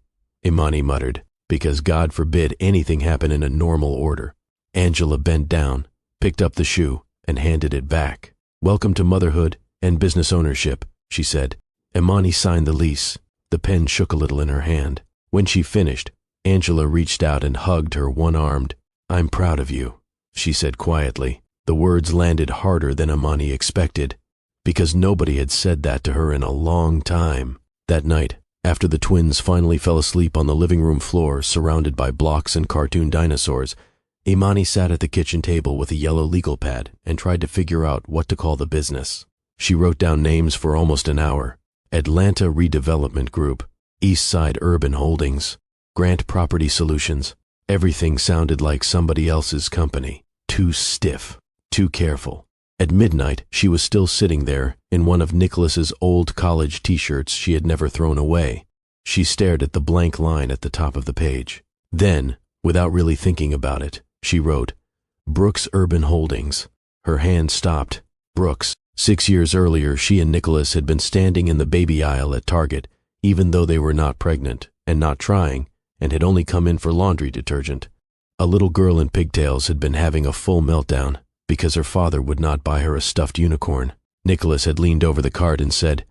Imani muttered, "because God forbid anything happen in a normal order." Angela bent down, picked up the shoe, and handed it back. "Welcome to motherhood and business ownership," she said. Imani signed the lease. The pen shook a little in her hand. When she finished, Angela reached out and hugged her one-armed. "I'm proud of you," she said quietly. The words landed harder than Imani expected, because nobody had said that to her in a long time. That night, after the twins finally fell asleep on the living room floor surrounded by blocks and cartoon dinosaurs, Imani sat at the kitchen table with a yellow legal pad and tried to figure out what to call the business. She wrote down names for almost an hour. Atlanta Redevelopment Group, Eastside Urban Holdings, Grant Property Solutions. Everything sounded like somebody else's company. Too stiff, too careful. At midnight, she was still sitting there in one of Nicholas's old college t-shirts she had never thrown away. She stared at the blank line at the top of the page. Then, without really thinking about it, she wrote, "Brooks Urban Holdings." Her hand stopped. Brooks. 6 years earlier, she and Nicholas had been standing in the baby aisle at Target, even though they were not pregnant and not trying, and had only come in for laundry detergent. A little girl in pigtails had been having a full meltdown because her father would not buy her a stuffed unicorn. Nicholas had leaned over the cart and said,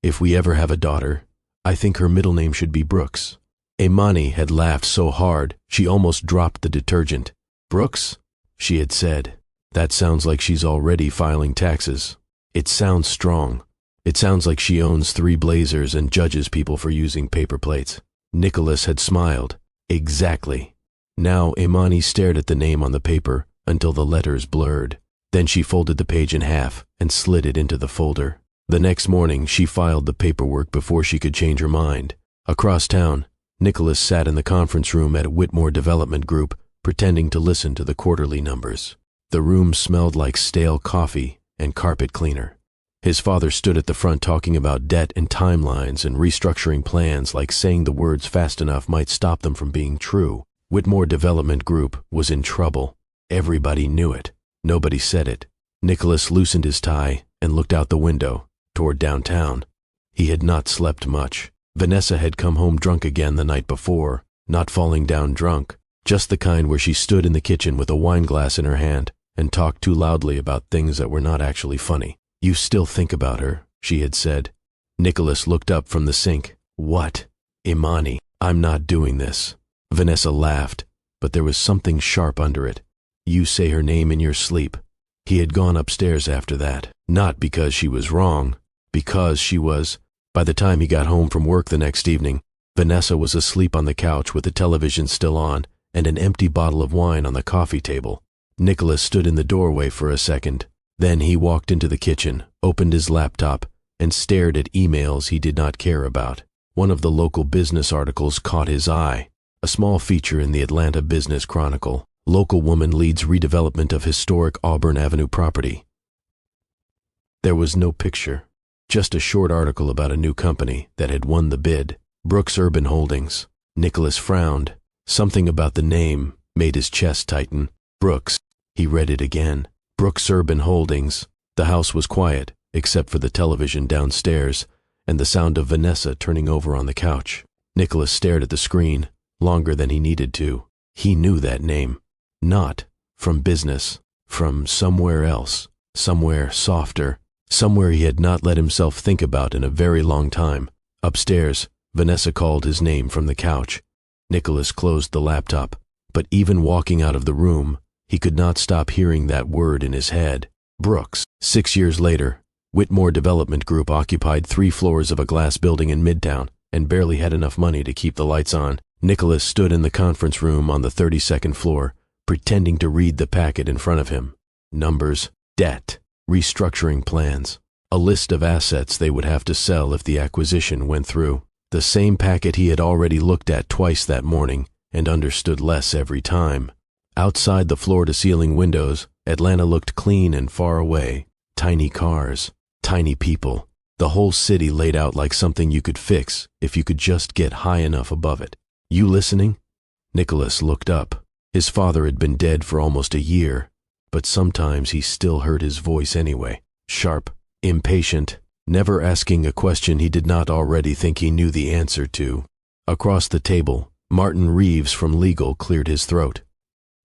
"If we ever have a daughter, I think her middle name should be Brooks." Imani had laughed so hard she almost dropped the detergent. "Brooks?" she had said. "That sounds like she's already filing taxes. It sounds strong. It sounds like she owns 3 blazers and judges people for using paper plates." Nicholas had smiled. "Exactly." Now Imani stared at the name on the paper until the letters blurred. Then she folded the page in half and slid it into the folder. The next morning, she filed the paperwork before she could change her mind. Across town, Nicholas sat in the conference room at Whitmore Development Group, pretending to listen to the quarterly numbers. The room smelled like stale coffee and carpet cleaner. His father stood at the front talking about debt and timelines and restructuring plans, like saying the words fast enough might stop them from being true. Whitmore Development Group was in trouble. Everybody knew it. Nobody said it. Nicholas loosened his tie and looked out the window, toward downtown. He had not slept much. Vanessa had come home drunk again the night before, not falling down drunk, just the kind where she stood in the kitchen with a wine glass in her hand and talked too loudly about things that were not actually funny. "You still think about her," she had said. Nicholas looked up from the sink. "What?" "Imani, I'm not doing this." Vanessa laughed, but there was something sharp under it. "You say her name in your sleep." He had gone upstairs after that, not because she was wrong, because she was. By the time he got home from work the next evening, Vanessa was asleep on the couch with the television still on and an empty bottle of wine on the coffee table. Nicholas stood in the doorway for a second. Then he walked into the kitchen, opened his laptop, and stared at emails he did not care about. One of the local business articles caught his eye, a small feature in the Atlanta Business Chronicle. Local woman leads redevelopment of historic Auburn Avenue property. There was no picture, just a short article about a new company that had won the bid, Brooks Urban Holdings. Nicholas frowned. Something about the name made his chest tighten. Brooks. He read it again. Brooks Urban Holdings. The house was quiet, except for the television downstairs and the sound of Vanessa turning over on the couch. Nicholas stared at the screen, longer than he needed to. He knew that name. Not from business, from somewhere else, somewhere softer, somewhere he had not let himself think about in a very long time. Upstairs, Vanessa called his name from the couch. Nicholas closed the laptop, but even walking out of the room, he could not stop hearing that word in his head. Brooks. 6 years later, Whitmore Development Group occupied 3 floors of a glass building in Midtown and barely had enough money to keep the lights on. Nicholas stood in the conference room on the 32nd floor, pretending to read the packet in front of him. Numbers, debt, restructuring plans, a list of assets they would have to sell if the acquisition went through. The same packet he had already looked at twice that morning and understood less every time. Outside the floor-to-ceiling windows, Atlanta looked clean and far away. Tiny cars, tiny people, the whole city laid out like something you could fix if you could just get high enough above it. "You listening?" Nicholas looked up. His father had been dead for almost a year, but sometimes he still heard his voice anyway. Sharp, impatient, never asking a question he did not already think he knew the answer to. Across the table, Martin Reeves from legal cleared his throat.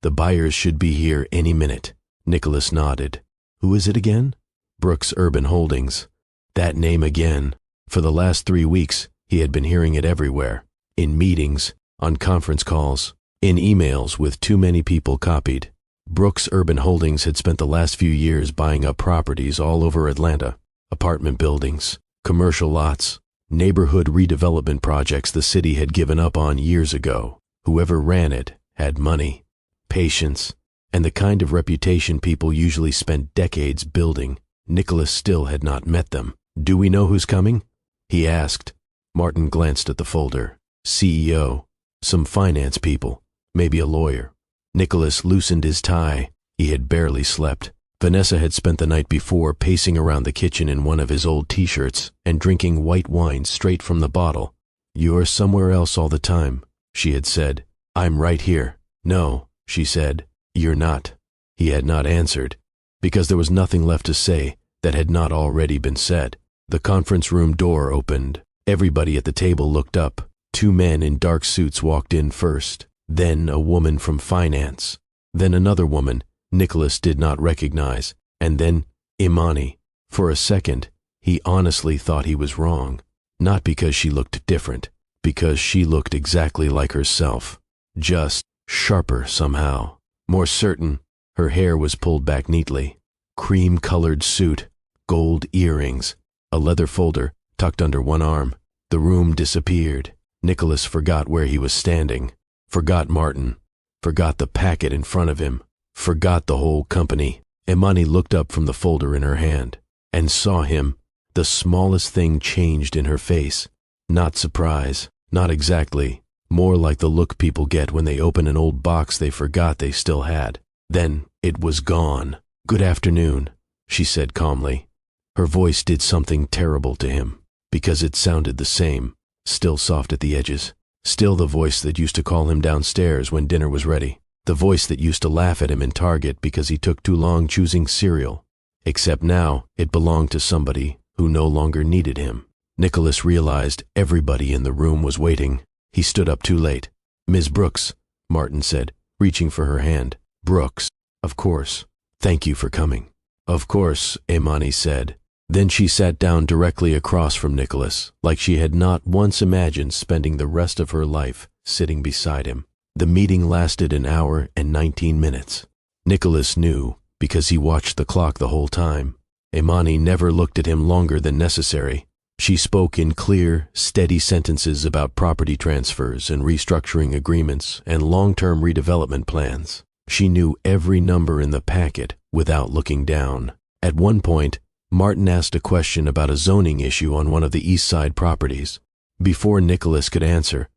"The buyers should be here any minute." Nicholas nodded. "Who is it again?" "Brooks Urban Holdings." That name again. For the last 3 weeks, he had been hearing it everywhere. In meetings, on conference calls, in emails with too many people copied. Brooks Urban Holdings had spent the last few years buying up properties all over Atlanta. Apartment buildings, commercial lots, neighborhood redevelopment projects the city had given up on years ago. Whoever ran it had money, patience, and the kind of reputation people usually spent decades building. Nicholas still had not met them. "Do we know who's coming?" he asked. Martin glanced at the folder. CEO, some finance people, maybe a lawyer. Nicholas loosened his tie. He had barely slept. Vanessa had spent the night before pacing around the kitchen in one of his old t-shirts and drinking white wine straight from the bottle. "You're somewhere else all the time," she had said. "I'm right here." "No," she said. "You're not." He had not answered, because there was nothing left to say that had not already been said. The conference room door opened. Everybody at the table looked up. 2 men in dark suits walked in first, then a woman from finance, then another woman Nicholas did not recognize, and then Imani. For a second, he honestly thought he was wrong, not because she looked different, because she looked exactly like herself, just sharper somehow, more certain. Her hair was pulled back neatly, cream-colored suit, gold earrings, a leather folder tucked under one arm. The room disappeared. Nicholas forgot where he was standing, forgot Martin, forgot the packet in front of him, forgot the whole company. Imani looked up from the folder in her hand and saw him. The smallest thing changed in her face. Not surprise, not exactly, more like the look people get when they open an old box they forgot they still had. Then it was gone. "Good afternoon," she said calmly. Her voice did something terrible to him, because it sounded the same, still soft at the edges, still the voice that used to call him downstairs when dinner was ready, the voice that used to laugh at him in Target because he took too long choosing cereal. Except now it belonged to somebody who no longer needed him. Nicholas realized everybody in the room was waiting. He stood up too late. "Ms. Brooks," Martin said, reaching for her hand. "Brooks, of course. Thank you for coming." "Of course," Imani said. Then she sat down directly across from Nicholas, like she had not once imagined spending the rest of her life sitting beside him. The meeting lasted an hour and 19 minutes. Nicholas knew, because he watched the clock the whole time. Imani never looked at him longer than necessary. She spoke in clear, steady sentences about property transfers and restructuring agreements and long-term redevelopment plans. She knew every number in the packet without looking down. At one point, Martin asked a question about a zoning issue on one of the East Side properties. Before Nicholas could answer,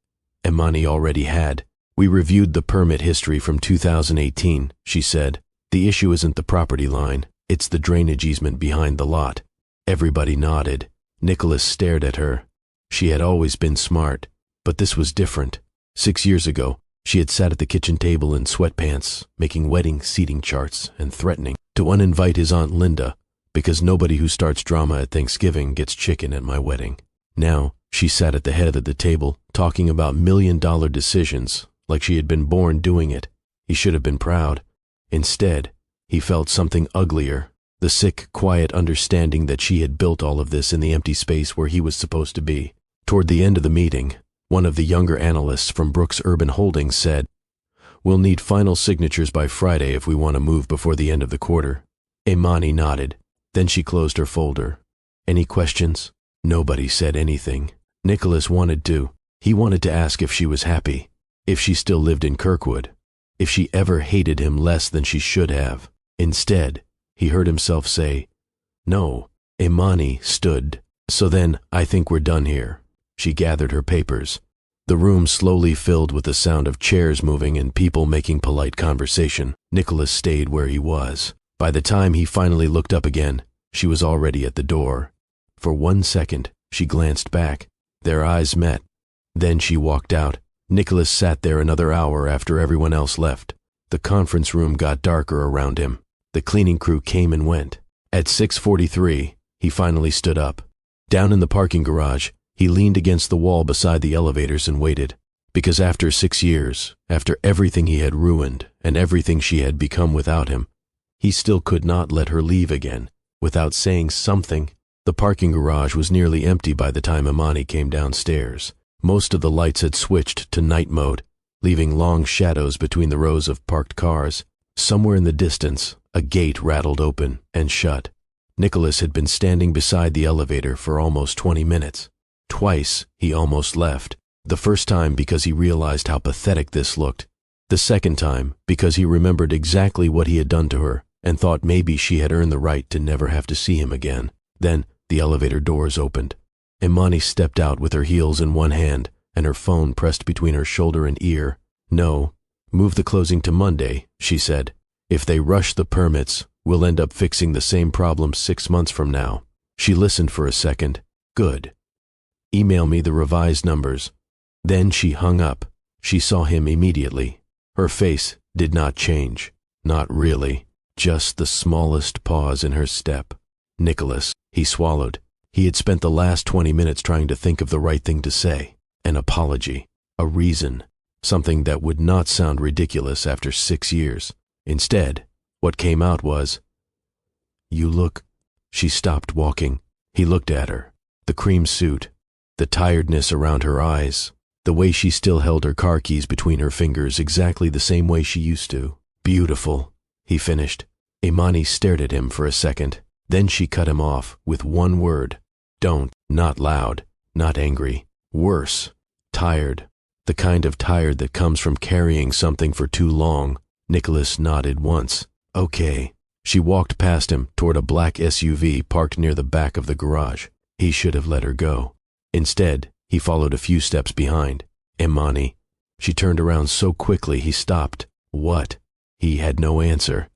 Imani already had. "We reviewed the permit history from 2018, she said. "The issue isn't the property line, it's the drainage easement behind the lot." Everybody nodded. Nicholas stared at her. She had always been smart, but this was different. 6 years ago, she had sat at the kitchen table in sweatpants, making wedding seating charts and threatening to uninvite his Aunt Linda, because nobody who starts drama at Thanksgiving gets chicken at my wedding. Now, she sat at the head of the table, talking about million-dollar decisions, like she had been born doing it. He should have been proud. Instead, he felt something uglier, the sick, quiet understanding that she had built all of this in the empty space where he was supposed to be. Toward the end of the meeting, one of the younger analysts from Brooks Urban Holdings said, "We'll need final signatures by Friday if we want to move before the end of the quarter." Imani nodded. Then she closed her folder. "Any questions?" Nobody said anything. Nicholas wanted to. He wanted to ask if she was happy, if she still lived in Kirkwood. if she ever hated him less than she should have. Instead, he heard himself say, "No." Imani stood. "So then, I think we're done here." She gathered her papers. The room slowly filled with the sound of chairs moving and people making polite conversation. Nicholas stayed where he was. By the time he finally looked up again, she was already at the door. For 1 second, she glanced back. Their eyes met. Then she walked out. Nicholas sat there another hour after everyone else left. The conference room got darker around him. The cleaning crew came and went. At 6:43, he finally stood up. Down in the parking garage, he leaned against the wall beside the elevators and waited. Because after 6 years, after everything he had ruined and everything she had become without him, he still could not let her leave again without saying something. The parking garage was nearly empty by the time Imani came downstairs. Most of the lights had switched to night mode, leaving long shadows between the rows of parked cars. Somewhere in the distance, a gate rattled open and shut. Nicholas had been standing beside the elevator for almost 20 minutes. Twice, he almost left. The first time because he realized how pathetic this looked. The second time because he remembered exactly what he had done to her and thought maybe she had earned the right to never have to see him again. Then the elevator doors opened. Imani stepped out with her heels in one hand and her phone pressed between her shoulder and ear. "No, move the closing to Monday," she said. "If they rush the permits, we'll end up fixing the same problem 6 months from now." She listened for a second. "Good. Email me the revised numbers." Then she hung up. She saw him immediately. Her face did not change. Not really. Just the smallest pause in her step. Nicholas, he swallowed. He had spent the last 20 minutes trying to think of the right thing to say. An apology. A reason. Something that would not sound ridiculous after 6 years. Instead, what came out was, "You look..." She stopped walking. He looked at her. The cream suit. The tiredness around her eyes. The way she still held her car keys between her fingers exactly the same way she used to. "Beautiful," he finished. Imani stared at him for a second. Then she cut him off with one word. "Don't." Not loud. Not angry. Worse. Tired. The kind of tired that comes from carrying something for too long. Nicholas nodded once. "Okay." She walked past him toward a black SUV parked near the back of the garage. He should have let her go. Instead, he followed a few steps behind. "Imani." She turned around so quickly he stopped. "What?" He had no answer.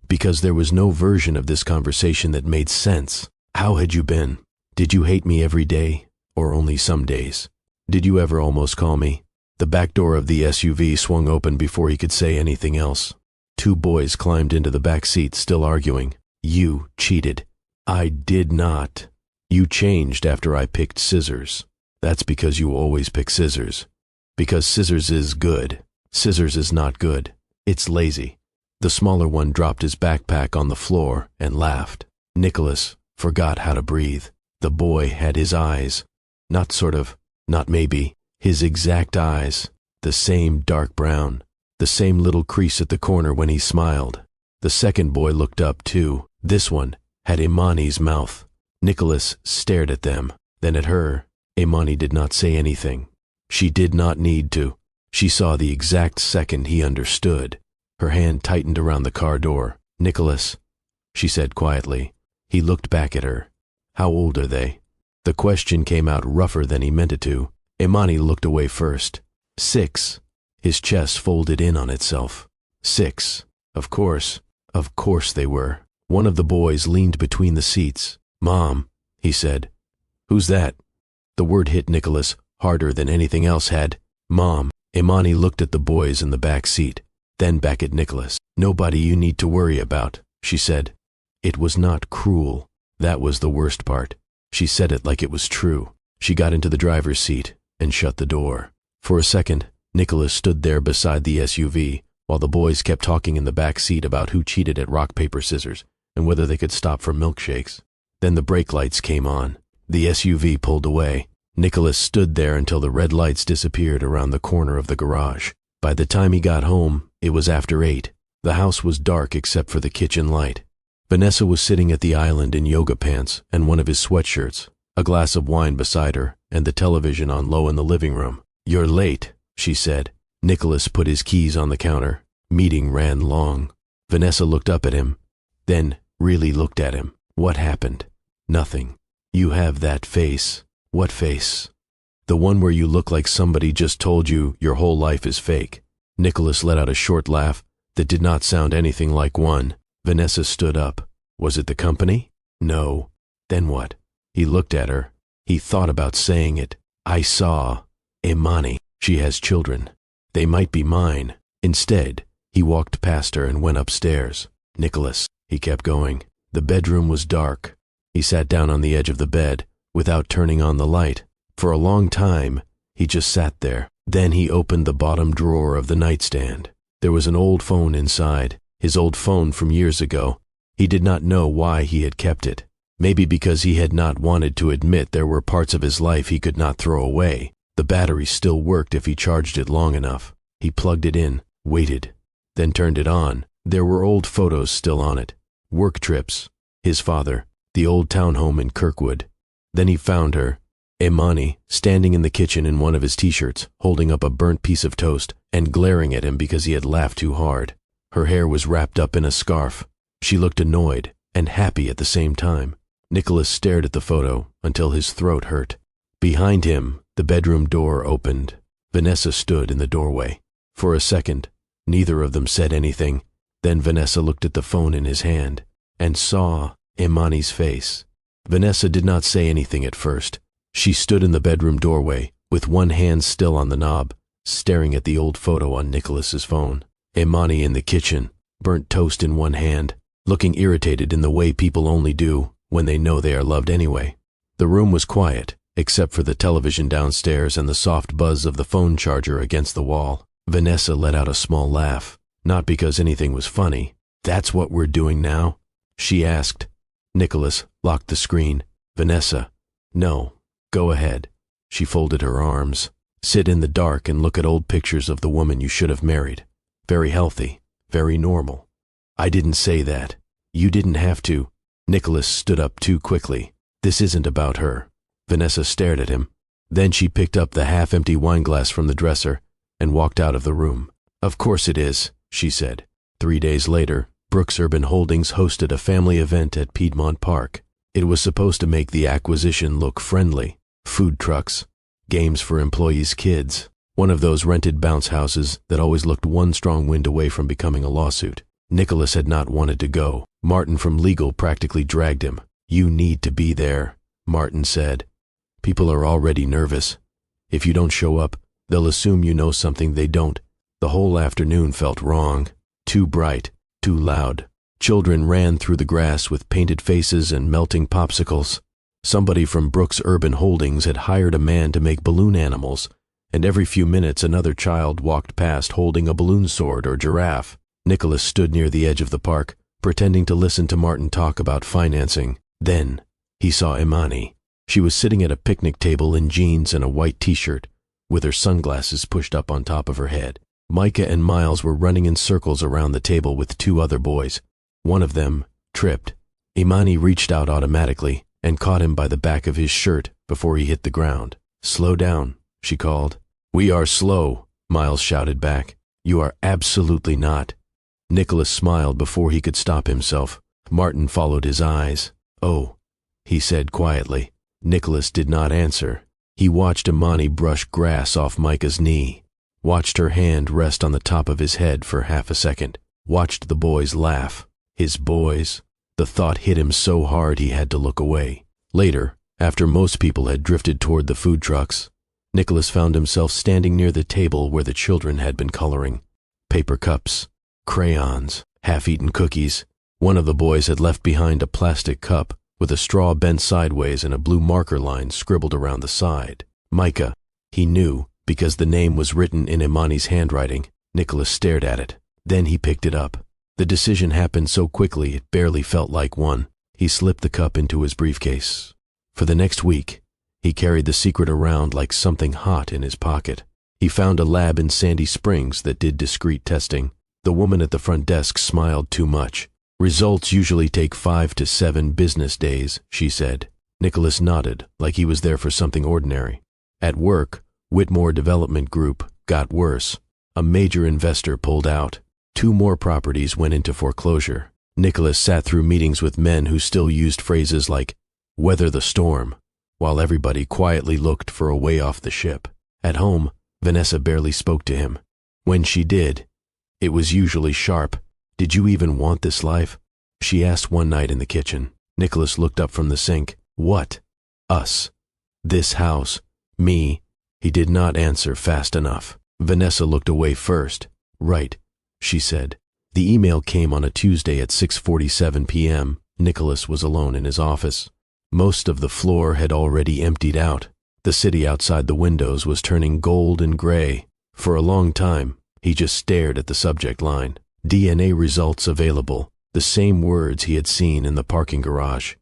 Because there was no version of this conversation that made sense. "How had you been? Did you hate me every day? Or only some days? Did you ever almost call me?" The back door of the SUV swung open before he could say anything else. 2 boys climbed into the back seat, still arguing. "You cheated." "I did not." "You changed after I picked scissors." "That's because you always pick scissors." "Because scissors is good." "Scissors is not good. It's lazy." The smaller one dropped his backpack on the floor and laughed. Nicholas forgot how to breathe. The boy had his eyes. Not sort of, not maybe. His exact eyes. The same dark brown. The same little crease at the corner when he smiled. The second boy looked up too. This one had Imani's mouth. Nicholas stared at them, then at her. Imani did not say anything. She did not need to. She saw the exact second he understood. Her hand tightened around the car door. "Nicholas," she said quietly. He looked back at her. "How old are they?" The question came out rougher than he meant it to. Imani looked away first. 6. His chest folded in on itself. 6. Of course they were. One of the boys leaned between the seats. "Mom," he said. "Who's that?" The word hit Nicholas harder than anything else had. "Mom." Imani looked at the boys in the back seat, then back at Nicholas. "Nobody you need to worry about," she said. It was not cruel. That was the worst part. She said it like it was true. She got into the driver's seat and shut the door. For a second, Nicholas stood there beside the SUV while the boys kept talking in the back seat about who cheated at rock, paper, scissors and whether they could stop for milkshakes. Then the brake lights came on. The SUV pulled away. Nicholas stood there until the red lights disappeared around the corner of the garage. By the time he got home, it was after 8. The house was dark except for the kitchen light. Vanessa was sitting at the island in yoga pants and one of his sweatshirts, a glass of wine beside her, and the television on low in the living room. "You're late," she said. Nicholas put his keys on the counter. Meeting ran long. Vanessa looked up at him, then really looked at him. What happened? Nothing. You have that face. What face? The one where you look like somebody just told you your whole life is fake. Nicholas let out a short laugh that did not sound anything like one. Vanessa stood up. Was it the company? No. Then what? He looked at her. He thought about saying it. I saw Imani. She has children. They might be mine. Instead, he walked past her and went upstairs. Nicholas, he kept going. The bedroom was dark. He sat down on the edge of the bed without turning on the light. For a long time, he just sat there. Then he opened the bottom drawer of the nightstand. There was an old phone inside, his old phone from years ago. He did not know why he had kept it. Maybe because he had not wanted to admit there were parts of his life he could not throw away. The battery still worked if he charged it long enough. He plugged it in, waited, then turned it on. There were old photos still on it. Work trips, his father, the old townhome in Kirkwood. Then he found her, Imani, standing in the kitchen in one of his t-shirts, holding up a burnt piece of toast and glaring at him because he had laughed too hard. Her hair was wrapped up in a scarf. She looked annoyed and happy at the same time. Nicholas stared at the photo until his throat hurt. Behind him, the bedroom door opened. Vanessa stood in the doorway. For a second, neither of them said anything. Then Vanessa looked at the phone in his hand and saw Imani's face. Vanessa did not say anything at first. She stood in the bedroom doorway, with one hand still on the knob, staring at the old photo on Nicholas's phone. Imani in the kitchen, burnt toast in one hand, looking irritated in the way people only do when they know they are loved anyway. The room was quiet, except for the television downstairs and the soft buzz of the phone charger against the wall. Vanessa let out a small laugh, not because anything was funny. That's what we're doing now? She asked. Nicholas locked the screen. Vanessa, no, go ahead. She folded her arms. Sit in the dark and look at old pictures of the woman you should have married. Very healthy, very normal. I didn't say that. You didn't have to. Nicholas stood up too quickly. This isn't about her. Vanessa stared at him. Then she picked up the half-empty wineglass from the dresser and walked out of the room. Of course it is, she said. 3 days later, Brooks Urban Holdings hosted a family event at Piedmont Park. It was supposed to make the acquisition look friendly. Food trucks, games for employees' kids, one of those rented bounce houses that always looked one strong wind away from becoming a lawsuit. Nicholas had not wanted to go. Martin from legal practically dragged him. You need to be there, Martin said. People are already nervous. If you don't show up, they'll assume you know something they don't. The whole afternoon felt wrong. Too bright, too loud. Children ran through the grass with painted faces and melting popsicles. Somebody from Brooks Urban Holdings had hired a man to make balloon animals, and every few minutes another child walked past holding a balloon sword or giraffe. Nicholas stood near the edge of the park, pretending to listen to Martin talk about financing. Then he saw Imani. She was sitting at a picnic table in jeans and a white t-shirt, with her sunglasses pushed up on top of her head. Micah and Miles were running in circles around the table with 2 other boys. One of them tripped. Imani reached out automatically and caught him by the back of his shirt before he hit the ground. Slow down, she called. We are slow, Miles shouted back. You are absolutely not. Nicholas smiled before he could stop himself. Martin followed his eyes. Oh, he said quietly. Nicholas did not answer. He watched Imani brush grass off Micah's knee, watched her hand rest on the top of his head for half a second, watched the boys laugh. His boys. The thought hit him so hard he had to look away. Later, after most people had drifted toward the food trucks, Nicholas found himself standing near the table where the children had been coloring. Paper cups, crayons, half-eaten cookies. One of the boys had left behind a plastic cup with a straw bent sideways and a blue marker line scribbled around the side. Micah, he knew, because the name was written in Imani's handwriting. Nicholas stared at it. Then he picked it up. The decision happened so quickly it barely felt like one. He slipped the cup into his briefcase. For the next week, he carried the secret around like something hot in his pocket. He found a lab in Sandy Springs that did discrete testing. The woman at the front desk smiled too much. Results usually take 5 to 7 business days, she said. Nicholas nodded like he was there for something ordinary. At work, Whitmore Development Group got worse. A major investor pulled out. 2 more properties went into foreclosure. Nicholas sat through meetings with men who still used phrases like, "weather the storm," while everybody quietly looked for a way off the ship. At home, Vanessa barely spoke to him. When she did, it was usually sharp. "Did you even want this life?" she asked one night in the kitchen. Nicholas looked up from the sink. "What? Us. This house. Me." He did not answer fast enough. Vanessa looked away first. "Right," she said. The email came on a Tuesday at 6:47 p.m. Nicholas was alone in his office. Most of the floor had already emptied out. The city outside the windows was turning gold and gray. For a long time, he just stared at the subject line. DNA results available, the same words he had seen in the parking garage.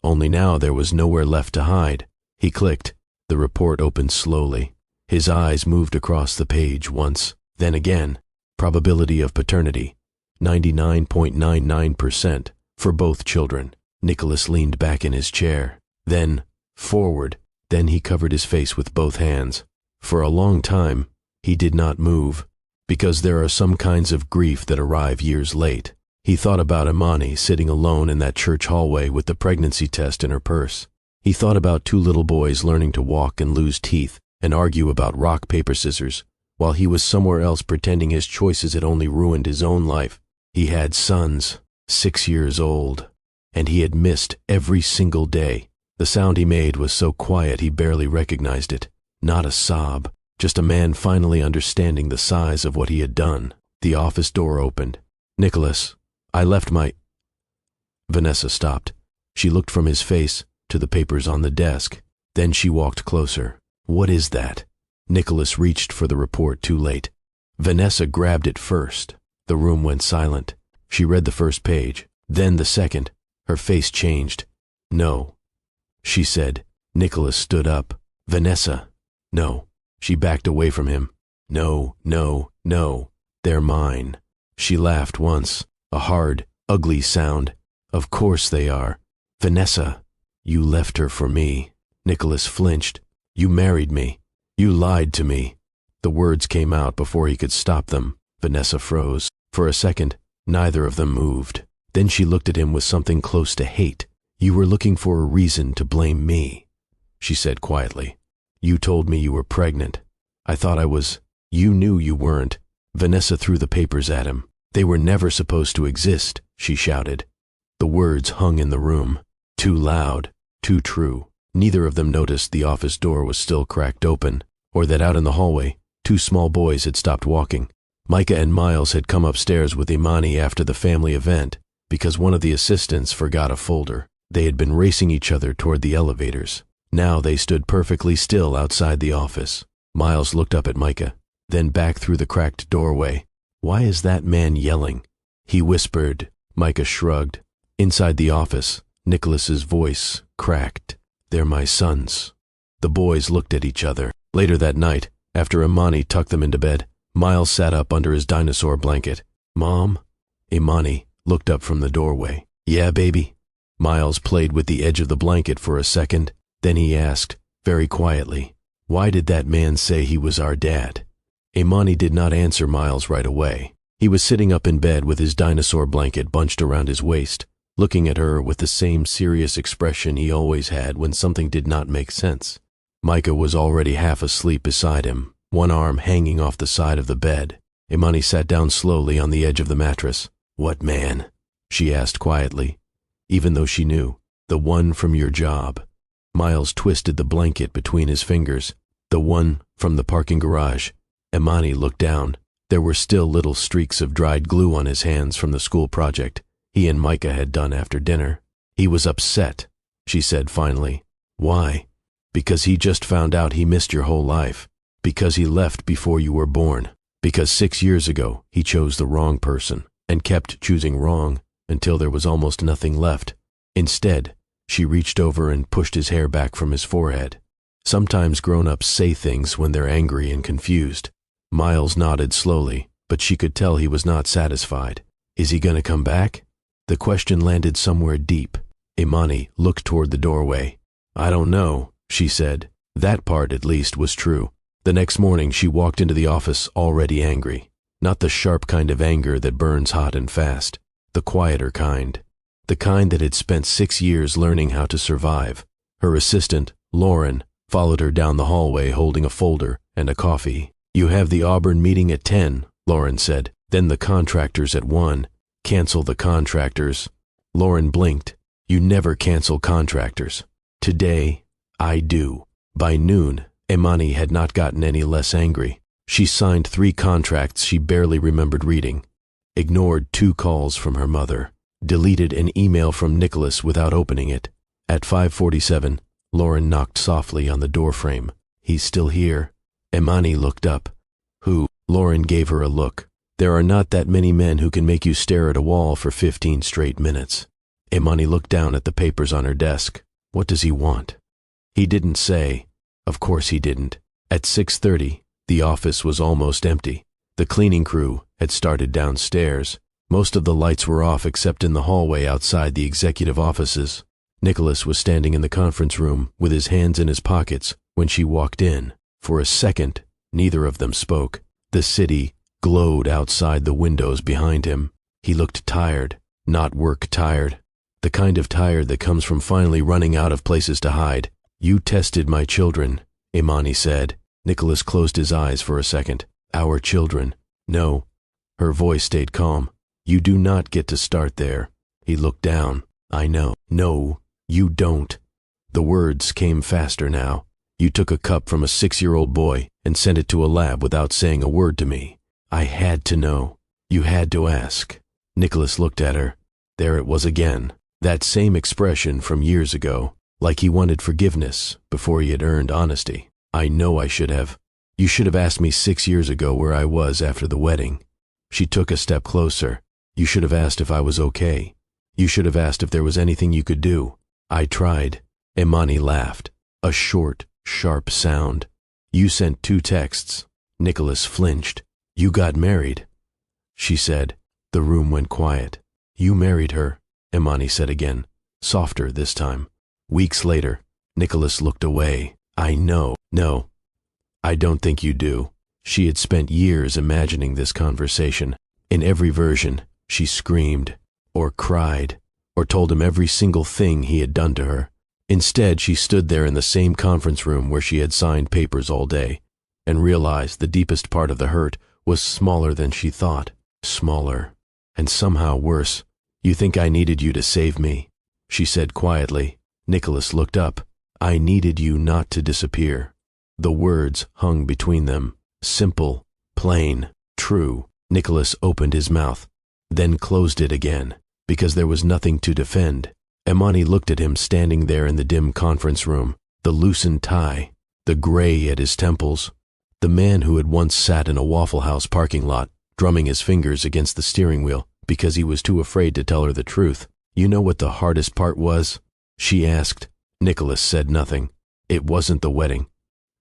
Only now there was nowhere left to hide. He clicked. The report opened slowly. His eyes moved across the page once, then again. Probability of paternity, 99.99% for both children. Nicholas leaned back in his chair, then forward. Then he covered his face with both hands. For a long time, he did not move, because there are some kinds of grief that arrive years late. He thought about Imani sitting alone in that church hallway with the pregnancy test in her purse. He thought about 2 little boys learning to walk and lose teeth and argue about rock, paper, scissors, while he was somewhere else pretending his choices had only ruined his own life. He had sons, 6 years old, and he had missed every single day. The sound he made was so quiet he barely recognized it. Not a sob, just a man finally understanding the size of what he had done. The office door opened. "Nicholas, I left my—" Vanessa stopped. She looked from his face to the papers on the desk. Then she walked closer. "What is that?" Nicholas reached for the report too late. Vanessa grabbed it first. The room went silent. She read the first page, then the second. Her face changed. "No," she said. Nicholas stood up. "Vanessa." "No." She backed away from him. "No, no, no. They're mine." She laughed once, a hard, ugly sound. "Of course they are. Vanessa, you left her for me." Nicholas flinched. "You married me. You lied to me." The words came out before he could stop them. Vanessa froze. For a second, neither of them moved. Then she looked at him with something close to hate. "You were looking for a reason to blame me," she said quietly. "You told me you were pregnant. I thought I was. You knew you weren't." Vanessa threw the papers at him. "They were never supposed to exist," she shouted. The words hung in the room. Too loud, too true. Neither of them noticed the office door was still cracked open, or that out in the hallway, 2 small boys had stopped walking. Micah and Miles had come upstairs with Imani after the family event because one of the assistants forgot a folder. They had been racing each other toward the elevators. Now they stood perfectly still outside the office. Miles looked up at Micah, then back through the cracked doorway. "Why is that man yelling?" he whispered. Micah shrugged. Inside the office, Nicholas's voice cracked. "They're my sons." The boys looked at each other. Later that night, after Imani tucked them into bed, Miles sat up under his dinosaur blanket. "Mom?" Imani looked up from the doorway. "Yeah, baby?" Miles played with the edge of the blanket for a second. Then he asked, very quietly, "Why did that man say he was our dad?" Imani did not answer Miles right away. He was sitting up in bed with his dinosaur blanket bunched around his waist, looking at her with the same serious expression he always had when something did not make sense. Micah was already half asleep beside him, one arm hanging off the side of the bed. Imani sat down slowly on the edge of the mattress. "What man?" she asked quietly, even though she knew. "The one from your job." Miles twisted the blanket between his fingers. "The one from the parking garage." Imani looked down. There were still little streaks of dried glue on his hands from the school project he and Micah had done after dinner. "He was upset," she said finally. "Why?" "Because he just found out he missed your whole life. Because he left before you were born. Because 6 years ago he chose the wrong person and kept choosing wrong until there was almost nothing left. Instead, she reached over and pushed his hair back from his forehead. Sometimes grown-ups say things when they're angry and confused. Miles nodded slowly, but she could tell he was not satisfied. "Is he going to come back?" The question landed somewhere deep. Imani looked toward the doorway. "I don't know," she said. That part, at least, was true. The next morning she walked into the office already angry. Not the sharp kind of anger that burns hot and fast, the quieter kind. The kind that had spent 6 years learning how to survive. Her assistant, Lauren, followed her down the hallway holding a folder and a coffee. "You have the Auburn meeting at 10, Lauren said. "Then the contractors at 1. Cancel the contractors." Lauren blinked. "You never cancel contractors." "Today, I do." By noon, Imani had not gotten any less angry. She signed 3 contracts she barely remembered reading, ignored 2 calls from her mother, deleted an email from Nicholas without opening it. At 5:47, Lauren knocked softly on the doorframe. "He's still here." Imani looked up. "Who?" Lauren gave her a look. "There are not that many men who can make you stare at a wall for 15 straight minutes." Imani looked down at the papers on her desk. "What does he want?" He didn't say. Of course he didn't. At 6:30, the office was almost empty. The cleaning crew had started downstairs. Most of the lights were off except in the hallway outside the executive offices. Nicholas was standing in the conference room with his hands in his pockets when she walked in. For a second, neither of them spoke. The city glowed outside the windows behind him. He looked tired, not work tired. The kind of tired that comes from finally running out of places to hide. "You tested my children," Imani said. Nicholas closed his eyes for a second. "Our children." "No." Her voice stayed calm. "You do not get to start there." He looked down. "I know." "No, you don't." The words came faster now. "You took a cup from a 6-year-old boy and sent it to a lab without saying a word to me. I had to know. You had to ask." Nicholas looked at her. There it was again. That same expression from years ago, like he wanted forgiveness before he had earned honesty. "I know I should have. You should have asked me 6 years ago where I was after the wedding." She took a step closer. "You should have asked if I was okay. You should have asked if there was anything you could do." "I tried." Imani laughed. A short, sharp sound. "You sent 2 texts." Nicholas flinched. "You got married," she said. The room went quiet. "You married her," Imani said again, softer this time. Weeks later, Nicholas looked away. "I know. No, I don't think you do." She had spent years imagining this conversation. In every version, she screamed, or cried, or told him every single thing he had done to her. Instead, she stood there in the same conference room where she had signed papers all day, and realized the deepest part of the hurt was smaller than she thought. Smaller, and somehow worse. "You think I needed you to save me," she said quietly. Nicholas looked up. "I needed you not to disappear." The words hung between them. Simple, plain, true. Nicholas opened his mouth, then closed it again, because there was nothing to defend. Imani looked at him standing there in the dim conference room, the loosened tie, the gray at his temples. The man who had once sat in a Waffle House parking lot, drumming his fingers against the steering wheel because he was too afraid to tell her the truth. "You know what the hardest part was?" she asked. Nicholas said nothing. "It wasn't the wedding."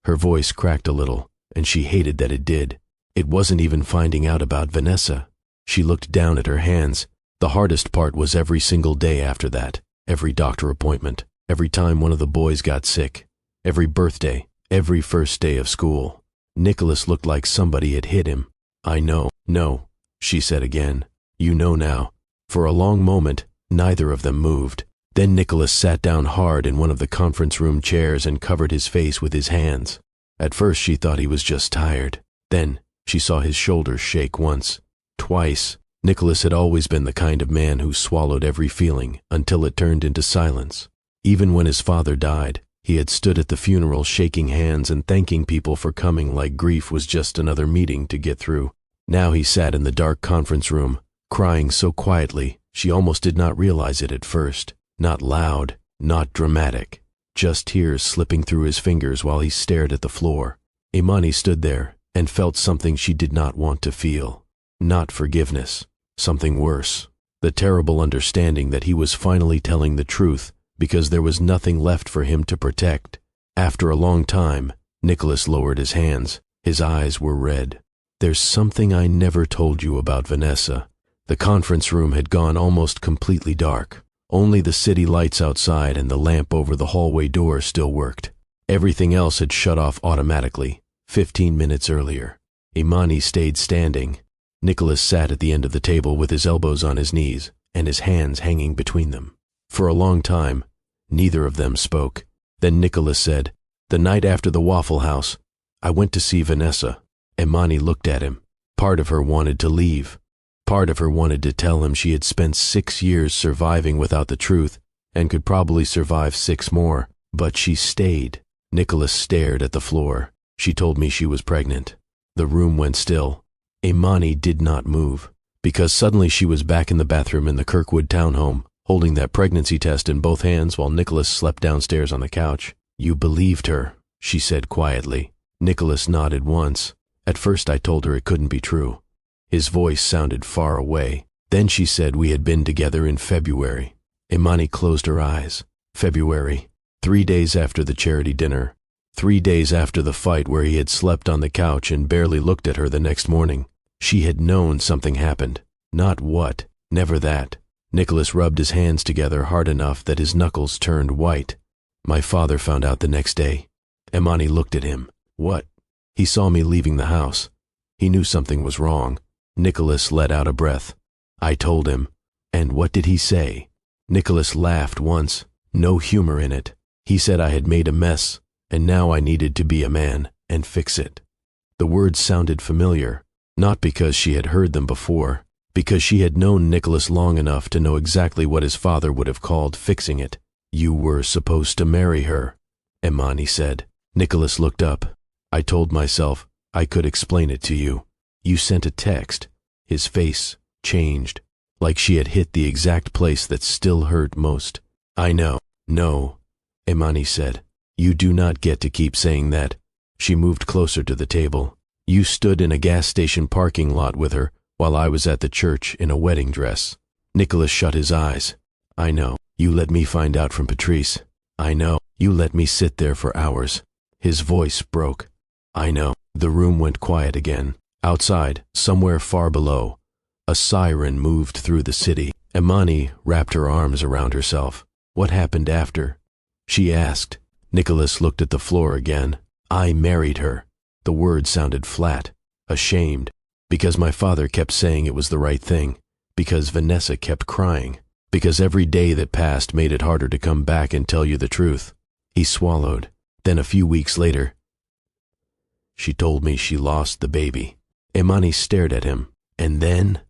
Her voice cracked a little, and she hated that it did. "It wasn't even finding out about Vanessa." She looked down at her hands. "The hardest part was every single day after that. Every doctor appointment, every time one of the boys got sick, every birthday, every first day of school." Nicholas looked like somebody had hit him. "I know." "No," she said again. "You know now." For a long moment, neither of them moved. Then Nicholas sat down hard in one of the conference room chairs and covered his face with his hands. At first she thought he was just tired. Then she saw his shoulders shake once, twice. Nicholas had always been the kind of man who swallowed every feeling until it turned into silence. Even when his father died, he had stood at the funeral shaking hands and thanking people for coming like grief was just another meeting to get through. Now he sat in the dark conference room, crying so quietly she almost did not realize it at first. Not loud, not dramatic, just tears slipping through his fingers while he stared at the floor. Imani stood there and felt something she did not want to feel. Not forgiveness, something worse. The terrible understanding that he was finally telling the truth because there was nothing left for him to protect. After a long time, Nicholas lowered his hands. His eyes were red. "There's something I never told you about Vanessa." The conference room had gone almost completely dark. Only the city lights outside and the lamp over the hallway door still worked. Everything else had shut off automatically, 15 minutes earlier. Imani stayed standing. Nicholas sat at the end of the table with his elbows on his knees and his hands hanging between them. For a long time, neither of them spoke. Then Nicholas said, "The night after the Waffle House, I went to see Vanessa." Imani looked at him. Part of her wanted to leave. Part of her wanted to tell him she had spent 6 years surviving without the truth and could probably survive 6 more. But she stayed. Nicholas stared at the floor. "She told me she was pregnant." The room went still. Imani did not move, because suddenly she was back in the bathroom in the Kirkwood townhome, holding that pregnancy test in both hands while Nicholas slept downstairs on the couch. "You believed her," she said quietly. Nicholas nodded once. "At first I told her it couldn't be true." His voice sounded far away. Then she said we had been together in February. Imani closed her eyes. February. 3 days after the charity dinner. 3 days after the fight where he had slept on the couch and barely looked at her the next morning. She had known something happened. Not what. Never that. Nicholas rubbed his hands together hard enough that his knuckles turned white. "My father found out the next day." Imani looked at him. "What?" "He saw me leaving the house. He knew something was wrong." Nicholas let out a breath. "I told him." "And what did he say?" Nicholas laughed once. No humor in it. "He said I had made a mess, and now I needed to be a man and fix it." The words sounded familiar, not because she had heard them before, because she had known Nicholas long enough to know exactly what his father would have called fixing it. "You were supposed to marry her," Imani said. Nicholas looked up. "I told myself I could explain it to you. You sent a text." His face changed, like she had hit the exact place that still hurt most. "I know." "No," Imani said. "You do not get to keep saying that." She moved closer to the table. "You stood in a gas station parking lot with her while I was at the church in a wedding dress." Nicholas shut his eyes. "I know. You let me find out from Patrice. I know. You let me sit there for hours." His voice broke. "I know." The room went quiet again. Outside, somewhere far below, a siren moved through the city. Imani wrapped her arms around herself. "What happened after?" she asked. Nicholas looked at the floor again. "I married her." The word sounded flat, ashamed, because my father kept saying it was the right thing, because Vanessa kept crying, because every day that passed made it harder to come back and tell you the truth. He swallowed. Then a few weeks later, she told me she lost the baby. Imani stared at him. "And then?"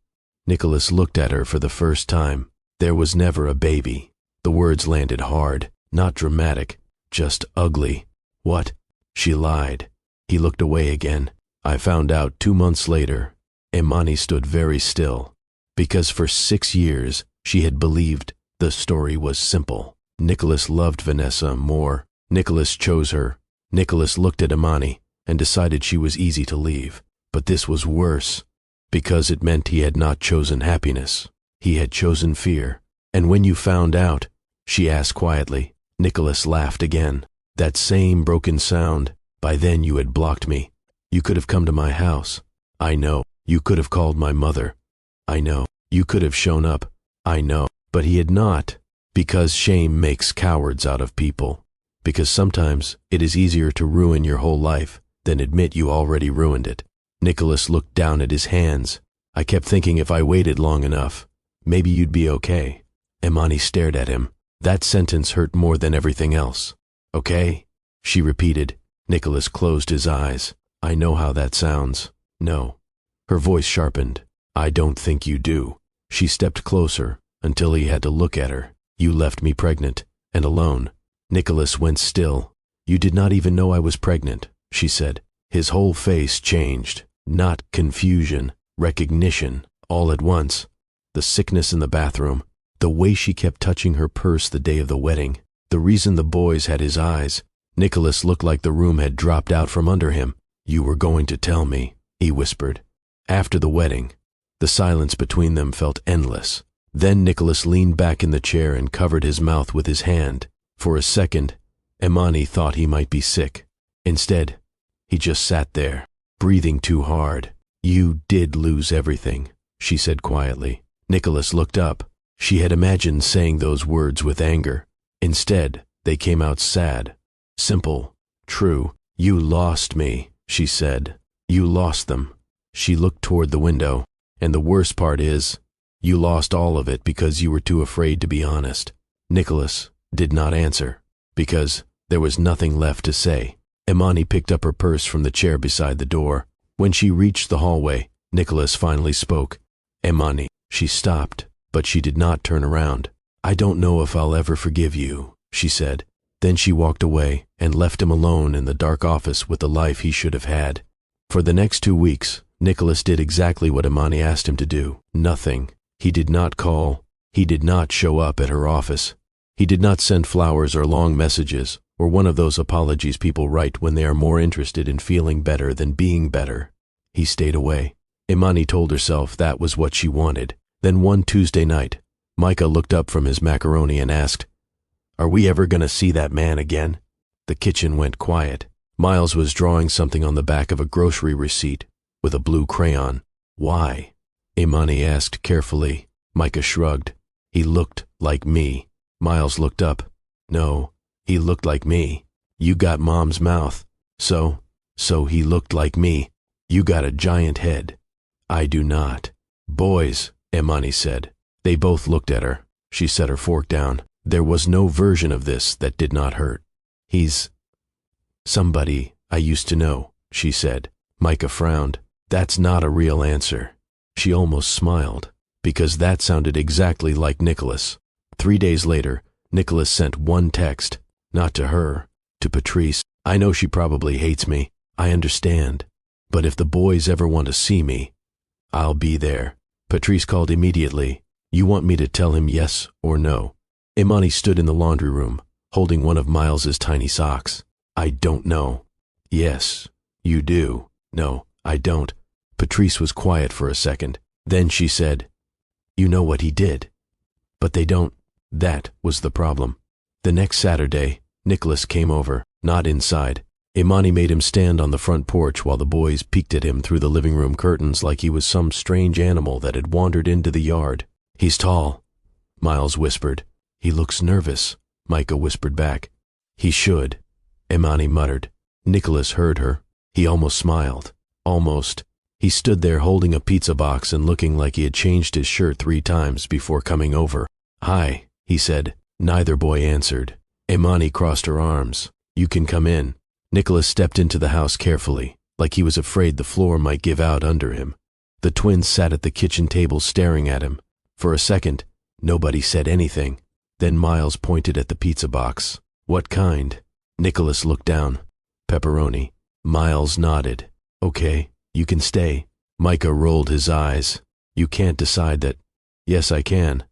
Nicholas looked at her for the first time. "There was never a baby." The words landed hard, not dramatic, just ugly. "What?" She lied. He looked away again. "I found out 2 months later." Imani stood very still, because for 6 years she had believed the story was simple. Nicholas loved Vanessa more. Nicholas chose her. Nicholas looked at Imani and decided she was easy to leave. But this was worse, because it meant he had not chosen happiness. He had chosen fear. "And when you found out?" she asked quietly. Nicholas laughed again. "That same broken sound. By then you had blocked me. You could have come to my house. I know. You could have called my mother. I know. You could have shown up. I know." But he had not, because shame makes cowards out of people. Because sometimes it is easier to ruin your whole life than admit you already ruined it. Nicholas looked down at his hands. "I kept thinking if I waited long enough, maybe you'd be okay." Imani stared at him. That sentence hurt more than everything else. "Okay?" she repeated. Nicholas closed his eyes. "I know how that sounds." "No." Her voice sharpened. "I don't think you do." She stepped closer until he had to look at her. "You left me pregnant and alone." Nicholas went still. "You did not even know I was pregnant," she said. His whole face changed. Not confusion, recognition, all at once. The sickness in the bathroom, the way she kept touching her purse the day of the wedding, the reason the boys had his eyes. Nicholas looked like the room had dropped out from under him. "You were going to tell me," he whispered. After the wedding, the silence between them felt endless. Then Nicholas leaned back in the chair and covered his mouth with his hand. For a second, Imani thought he might be sick. Instead, he just sat there, breathing too hard. "You did lose everything," she said quietly. Nicholas looked up. She had imagined saying those words with anger. Instead, they came out sad, simple, true. "You lost me," she said. "You lost them." She looked toward the window. And the worst part is, you lost all of it because you were too afraid to be honest. Nicholas did not answer, because there was nothing left to say. Imani picked up her purse from the chair beside the door. When she reached the hallway, Nicholas finally spoke. Imani. She stopped, but she did not turn around. I don't know if I'll ever forgive you, she said. Then she walked away and left him alone in the dark office with the life he should have had. For the next 2 weeks, Nicholas did exactly what Imani asked him to do. Nothing. He did not call. He did not show up at her office. He did not send flowers or long messages, or one of those apologies people write when they are more interested in feeling better than being better. He stayed away. Imani told herself that was what she wanted. Then one Tuesday night, Micah looked up from his macaroni and asked, Are we ever going to see that man again? The kitchen went quiet. Miles was drawing something on the back of a grocery receipt with a blue crayon. Why? Imani asked carefully. Micah shrugged. He looked like me. Miles looked up. No, he looked like me. You got Mom's mouth. So he looked like me. You got a giant head. I do not. Boys, Imani said. They both looked at her. She set her fork down. There was no version of this that did not hurt. He's somebody I used to know, she said. Micah frowned. That's not a real answer. She almost smiled, because that sounded exactly like Nicholas. 3 days later, Nicholas sent one text, not to her, to Patrice. I know she probably hates me. I understand. But if the boys ever want to see me, I'll be there. Patrice called immediately. You want me to tell him yes or no? Imani stood in the laundry room, holding one of Miles's tiny socks. I don't know. Yes, you do. No, I don't. Patrice was quiet for a second. Then she said, You know what he did. But they don't. That was the problem. The next Saturday, Nicholas came over, not inside. Imani made him stand on the front porch while the boys peeked at him through the living room curtains like he was some strange animal that had wandered into the yard. He's tall, Miles whispered. He looks nervous, Micah whispered back. He should, Imani muttered. Nicholas heard her. He almost smiled. Almost. He stood there holding a pizza box and looking like he had changed his shirt 3 times before coming over. Hi, he said. Neither boy answered. Imani crossed her arms. You can come in. Nicholas stepped into the house carefully, like he was afraid the floor might give out under him. The twins sat at the kitchen table staring at him. For a second, nobody said anything. Then Miles pointed at the pizza box. What kind? Nicholas looked down. Pepperoni. Miles nodded. Okay, you can stay. Micah rolled his eyes. You can't decide that. Yes, I can.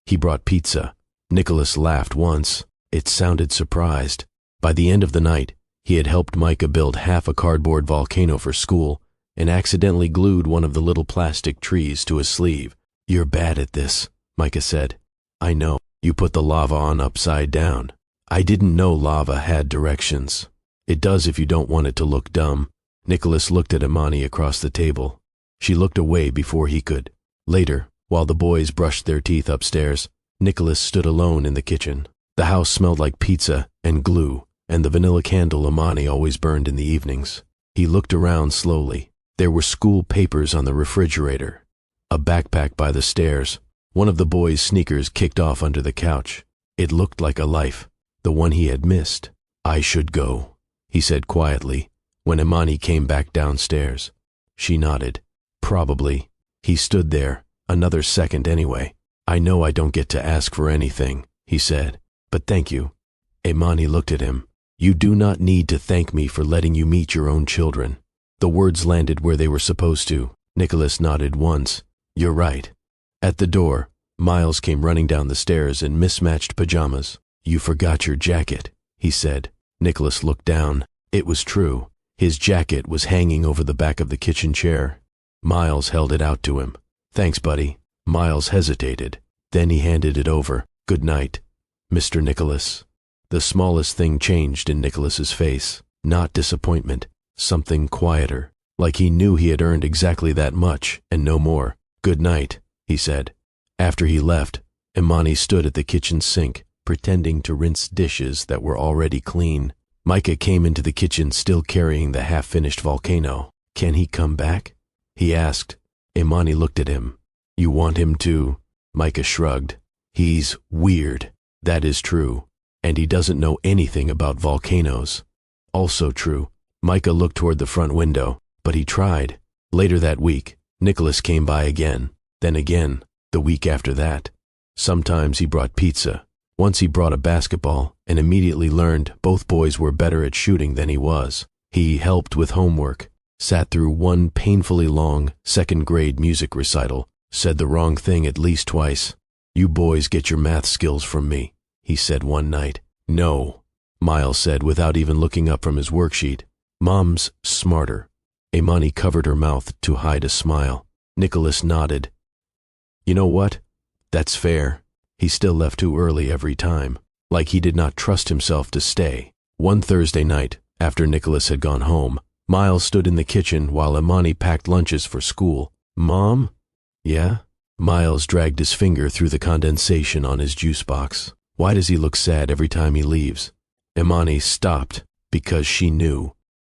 He brought pizza. Nicholas laughed once. It sounded surprised. By the end of the night, he had helped Micah build half a cardboard volcano for school and accidentally glued one of the little plastic trees to his sleeve. You're bad at this, Micah said. I know. You put the lava on upside down. I didn't know lava had directions. It does if you don't want it to look dumb. Nicholas looked at Imani across the table. She looked away before he could. Later, while the boys brushed their teeth upstairs, Nicholas stood alone in the kitchen. The house smelled like pizza and glue and the vanilla candle Imani always burned in the evenings. He looked around slowly. There were school papers on the refrigerator, a backpack by the stairs. One of the boys' sneakers kicked off under the couch. It looked like a life, the one he had missed. I should go, he said quietly, when Imani came back downstairs. She nodded. Probably. He stood there, another second anyway. I know I don't get to ask for anything, he said, but thank you. Imani looked at him. You do not need to thank me for letting you meet your own children. The words landed where they were supposed to. Nicholas nodded once. You're right. At the door, Miles came running down the stairs in mismatched pajamas. You forgot your jacket, he said. Nicholas looked down. It was true. His jacket was hanging over the back of the kitchen chair. Miles held it out to him. Thanks, buddy. Miles hesitated. Then he handed it over. Good night, Mr. Nicholas. The smallest thing changed in Nicholas's face. Not disappointment. Something quieter. Like he knew he had earned exactly that much and no more. Good night, he said. After he left, Imani stood at the kitchen sink, pretending to rinse dishes that were already clean. Micah came into the kitchen still carrying the half-finished volcano. Can he come back? He asked. Imani looked at him. You want him to? Micah shrugged. He's weird. That is true. And he doesn't know anything about volcanoes. Also true. Micah looked toward the front window, but he tried. Later that week, Nicholas came by again. Then again, the week after that. Sometimes he brought pizza. Once he brought a basketball and immediately learned both boys were better at shooting than he was. He helped with homework, sat through one painfully long second-grade music recital, said the wrong thing at least twice. You boys get your math skills from me, he said one night. No, Miles said without even looking up from his worksheet. Mom's smarter. Imani covered her mouth to hide a smile. Nicholas nodded. You know what? That's fair. He still left too early every time, like he did not trust himself to stay. One Thursday night, after Nicholas had gone home, Miles stood in the kitchen while Imani packed lunches for school. Mom? Yeah? Miles dragged his finger through the condensation on his juice box. Why does he look sad every time he leaves? Imani stopped because she knew.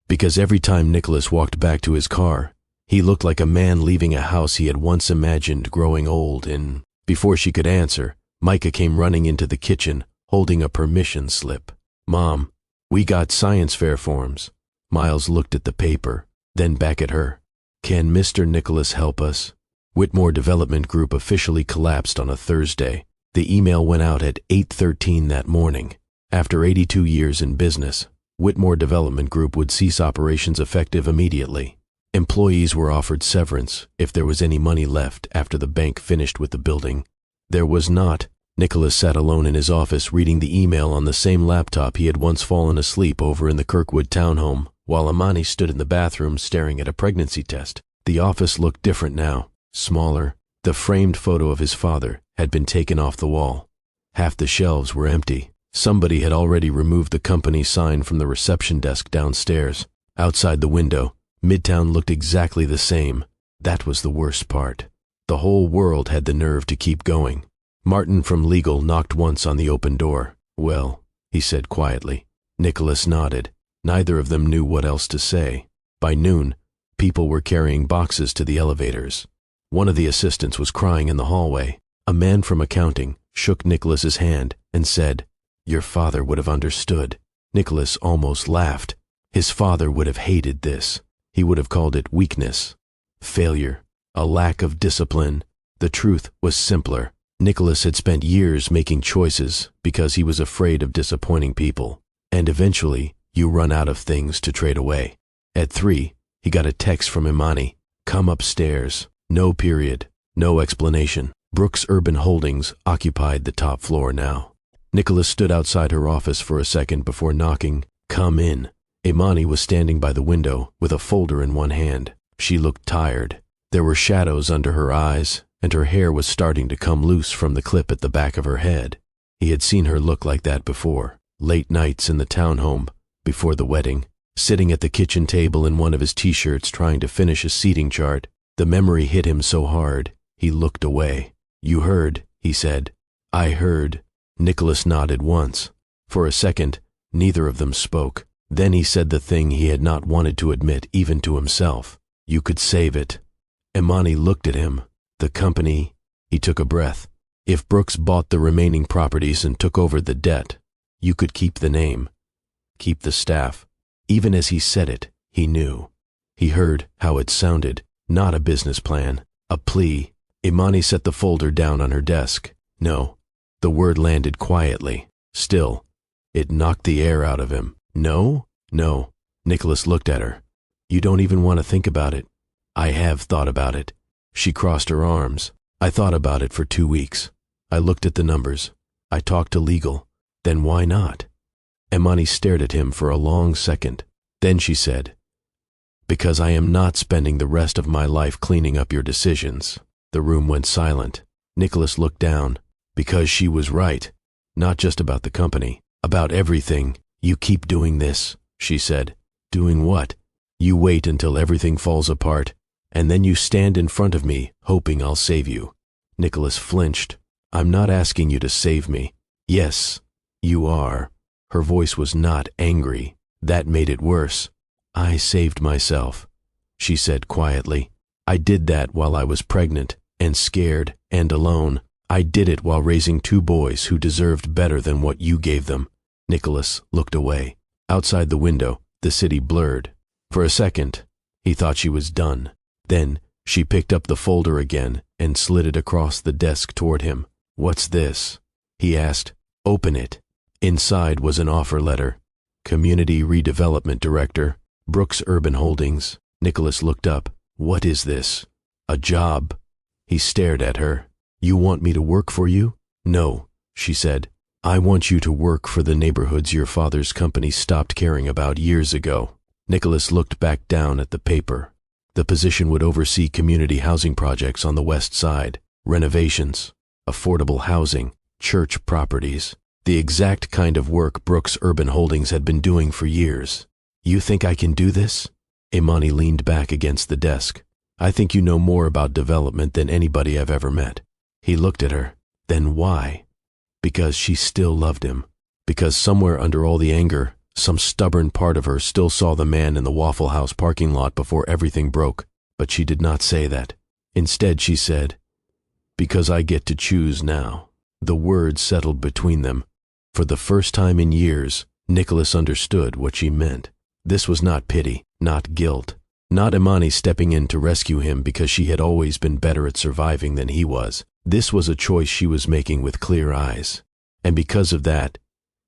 Because every time Nicholas walked back to his car, he looked like a man leaving a house he had once imagined growing old in. Before she could answer, Micah came running into the kitchen, holding a permission slip. Mom, we got science fair forms. Miles looked at the paper, then back at her. Can Mr. Nicholas help us? Whitmore Development Group officially collapsed on a Thursday. The email went out at 8:13 that morning. After 82 years in business, Whitmore Development Group would cease operations effective immediately. Employees were offered severance if there was any money left after the bank finished with the building. There was not. Nicholas sat alone in his office reading the email on the same laptop he had once fallen asleep over in the Kirkwood townhome, while Imani stood in the bathroom staring at a pregnancy test. The office looked different now, smaller. The framed photo of his father had been taken off the wall. Half the shelves were empty. Somebody had already removed the company sign from the reception desk downstairs. Outside the window, Midtown looked exactly the same. That was the worst part. The whole world had the nerve to keep going. Martin from legal knocked once on the open door. Well, he said quietly. Nicholas nodded. Neither of them knew what else to say. By noon, people were carrying boxes to the elevators. One of the assistants was crying in the hallway. A man from accounting shook Nicholas's hand and said, Your father would have understood. Nicholas almost laughed. His father would have hated this. He would have called it weakness, failure, a lack of discipline. The truth was simpler. Nicholas had spent years making choices because he was afraid of disappointing people. And eventually, you run out of things to trade away. At 3, he got a text from Imani. Come upstairs. No period. No explanation. Brooks Urban Holdings occupied the top floor now. Nicholas stood outside her office for a second before knocking. Come in. Imani was standing by the window with a folder in one hand. She looked tired. There were shadows under her eyes, and her hair was starting to come loose from the clip at the back of her head. He had seen her look like that before. Late nights in the townhome, before the wedding, sitting at the kitchen table in one of his t-shirts trying to finish a seating chart. The memory hit him so hard, he looked away. You heard, he said. I heard. Nicholas nodded once. For a second, neither of them spoke. Then he said the thing he had not wanted to admit even to himself. You could save it. Imani looked at him. The company. He took a breath. If Brooks bought the remaining properties and took over the debt, you could keep the name. Keep the staff. Even as he said it, he knew. He heard how it sounded. Not a business plan. A plea. Imani set the folder down on her desk. No. The word landed quietly. Still. It knocked the air out of him. No? No. Nicholas looked at her. You don't even want to think about it. I have thought about it. She crossed her arms. I thought about it for 2 weeks. I looked at the numbers. I talked to legal. Then why not? Imani stared at him for a long second. Then she said, Because I am not spending the rest of my life cleaning up your decisions. The room went silent. Nicholas looked down. Because she was right. Not just about the company. About everything. You keep doing this, she said. Doing what? You wait until everything falls apart, and then you stand in front of me, hoping I'll save you. Nicholas flinched. I'm not asking you to save me. Yes, you are. Her voice was not angry. That made it worse. I saved myself, she said quietly. I did that while I was pregnant and scared and alone. I did it while raising 2 boys who deserved better than what you gave them." Nicholas looked away. Outside the window, the city blurred. For a second, he thought she was done. Then she picked up the folder again and slid it across the desk toward him. "What's this?" he asked. "Open it." Inside was an offer letter. Community Redevelopment Director, Brooks Urban Holdings. Nicholas looked up. "What is this? A job?" He stared at her. "You want me to work for you?" "No," she said. "I want you to work for the neighborhoods your father's company stopped caring about years ago." Nicholas looked back down at the paper. The position would oversee community housing projects on the west side, renovations, affordable housing, church properties, the exact kind of work Brooks Urban Holdings had been doing for years. "You think I can do this?" Imani leaned back against the desk. "I think you know more about development than anybody I've ever met." He looked at her. Then why? Because she still loved him. Because somewhere under all the anger, some stubborn part of her still saw the man in the Waffle House parking lot before everything broke. But she did not say that. Instead, she said, "Because I get to choose now." The words settled between them. For the first time in years, Nicholas understood what she meant. This was not pity, not guilt, not Imani stepping in to rescue him because she had always been better at surviving than he was. This was a choice she was making with clear eyes. And because of that,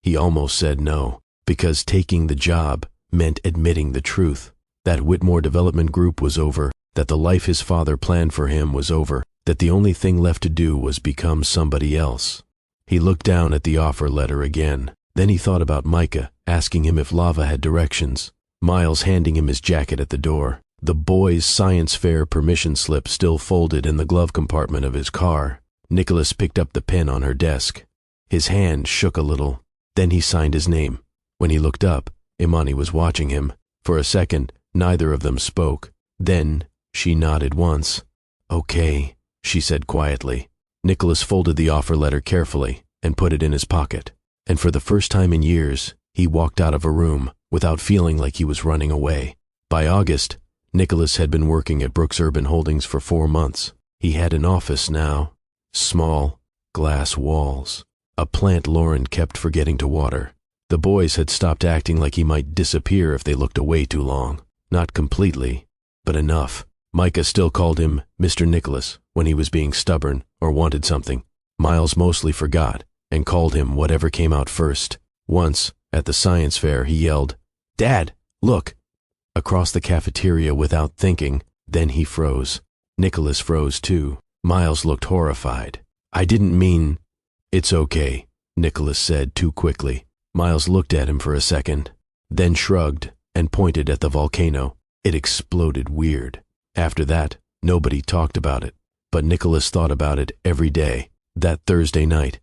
he almost said no, because taking the job meant admitting the truth, that Whitmore Development Group was over, that the life his father planned for him was over, that the only thing left to do was become somebody else. He looked down at the offer letter again. Then he thought about Micah, asking him if lava had directions, Miles handing him his jacket at the door, the boys' science fair permission slip still folded in the glove compartment of his car. Nicholas picked up the pen on her desk. His hand shook a little. Then he signed his name. When he looked up, Imani was watching him. For a second, neither of them spoke. Then she nodded once. "Okay," she said quietly. Nicholas folded the offer letter carefully and put it in his pocket. And for the first time in years, he walked out of a room without feeling like he was running away. By August, Nicholas had been working at Brooks Urban Holdings for 4 months. He had an office now. Small, glass walls. A plant Lauren kept forgetting to water. The boys had stopped acting like he might disappear if they looked away too long. Not completely, but enough. Micah still called him Mr. Nicholas when he was being stubborn or wanted something. Miles mostly forgot and called him whatever came out first. Once, at the science fair, he yelled, "Dad, look!" across the cafeteria without thinking. Then he froze. Nicholas froze too. Miles looked horrified. "I didn't mean—" "It's okay," Nicholas said too quickly. Miles looked at him for a second, then shrugged and pointed at the volcano. It exploded weird. After that, nobody talked about it. But Nicholas thought about it every day. That Thursday night,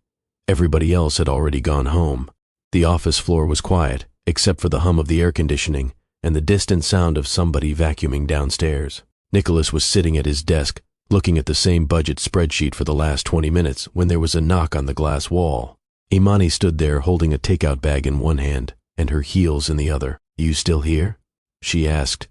everybody else had already gone home. The office floor was quiet, except for the hum of the air conditioning and the distant sound of somebody vacuuming downstairs. Nicholas was sitting at his desk, looking at the same budget spreadsheet for the last 20 minutes when there was a knock on the glass wall. Imani stood there holding a takeout bag in one hand and her heels in the other. "You still here?" she asked.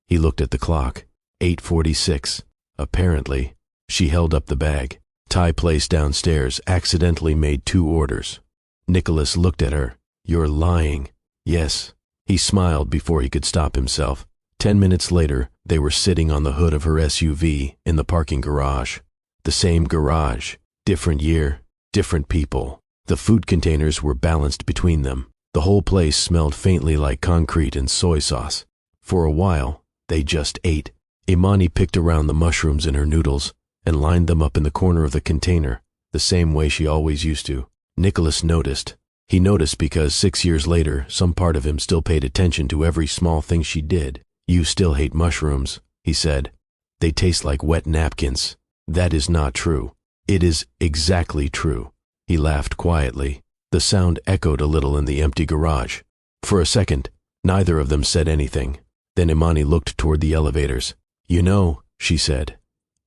He looked at the clock. 8:46. Apparently, she held up the bag. Ty placed downstairs accidentally made 2 orders. Nicholas looked at her. "You're lying." "Yes." He smiled before he could stop himself. 10 minutes later, they were sitting on the hood of her SUV in the parking garage. The same garage, different year, different people. The food containers were balanced between them. The whole place smelled faintly like concrete and soy sauce. For a while, they just ate. Imani picked around the mushrooms in her noodles and lined them up in the corner of the container, the same way she always used to. Nicholas noticed. He noticed because 6 years later, some part of him still paid attention to every small thing she did. "You still hate mushrooms," he said. "They taste like wet napkins." "That is not true." "It is exactly true." He laughed quietly. The sound echoed a little in the empty garage. For a second, neither of them said anything. Then Imani looked toward the elevators. "You know," she said,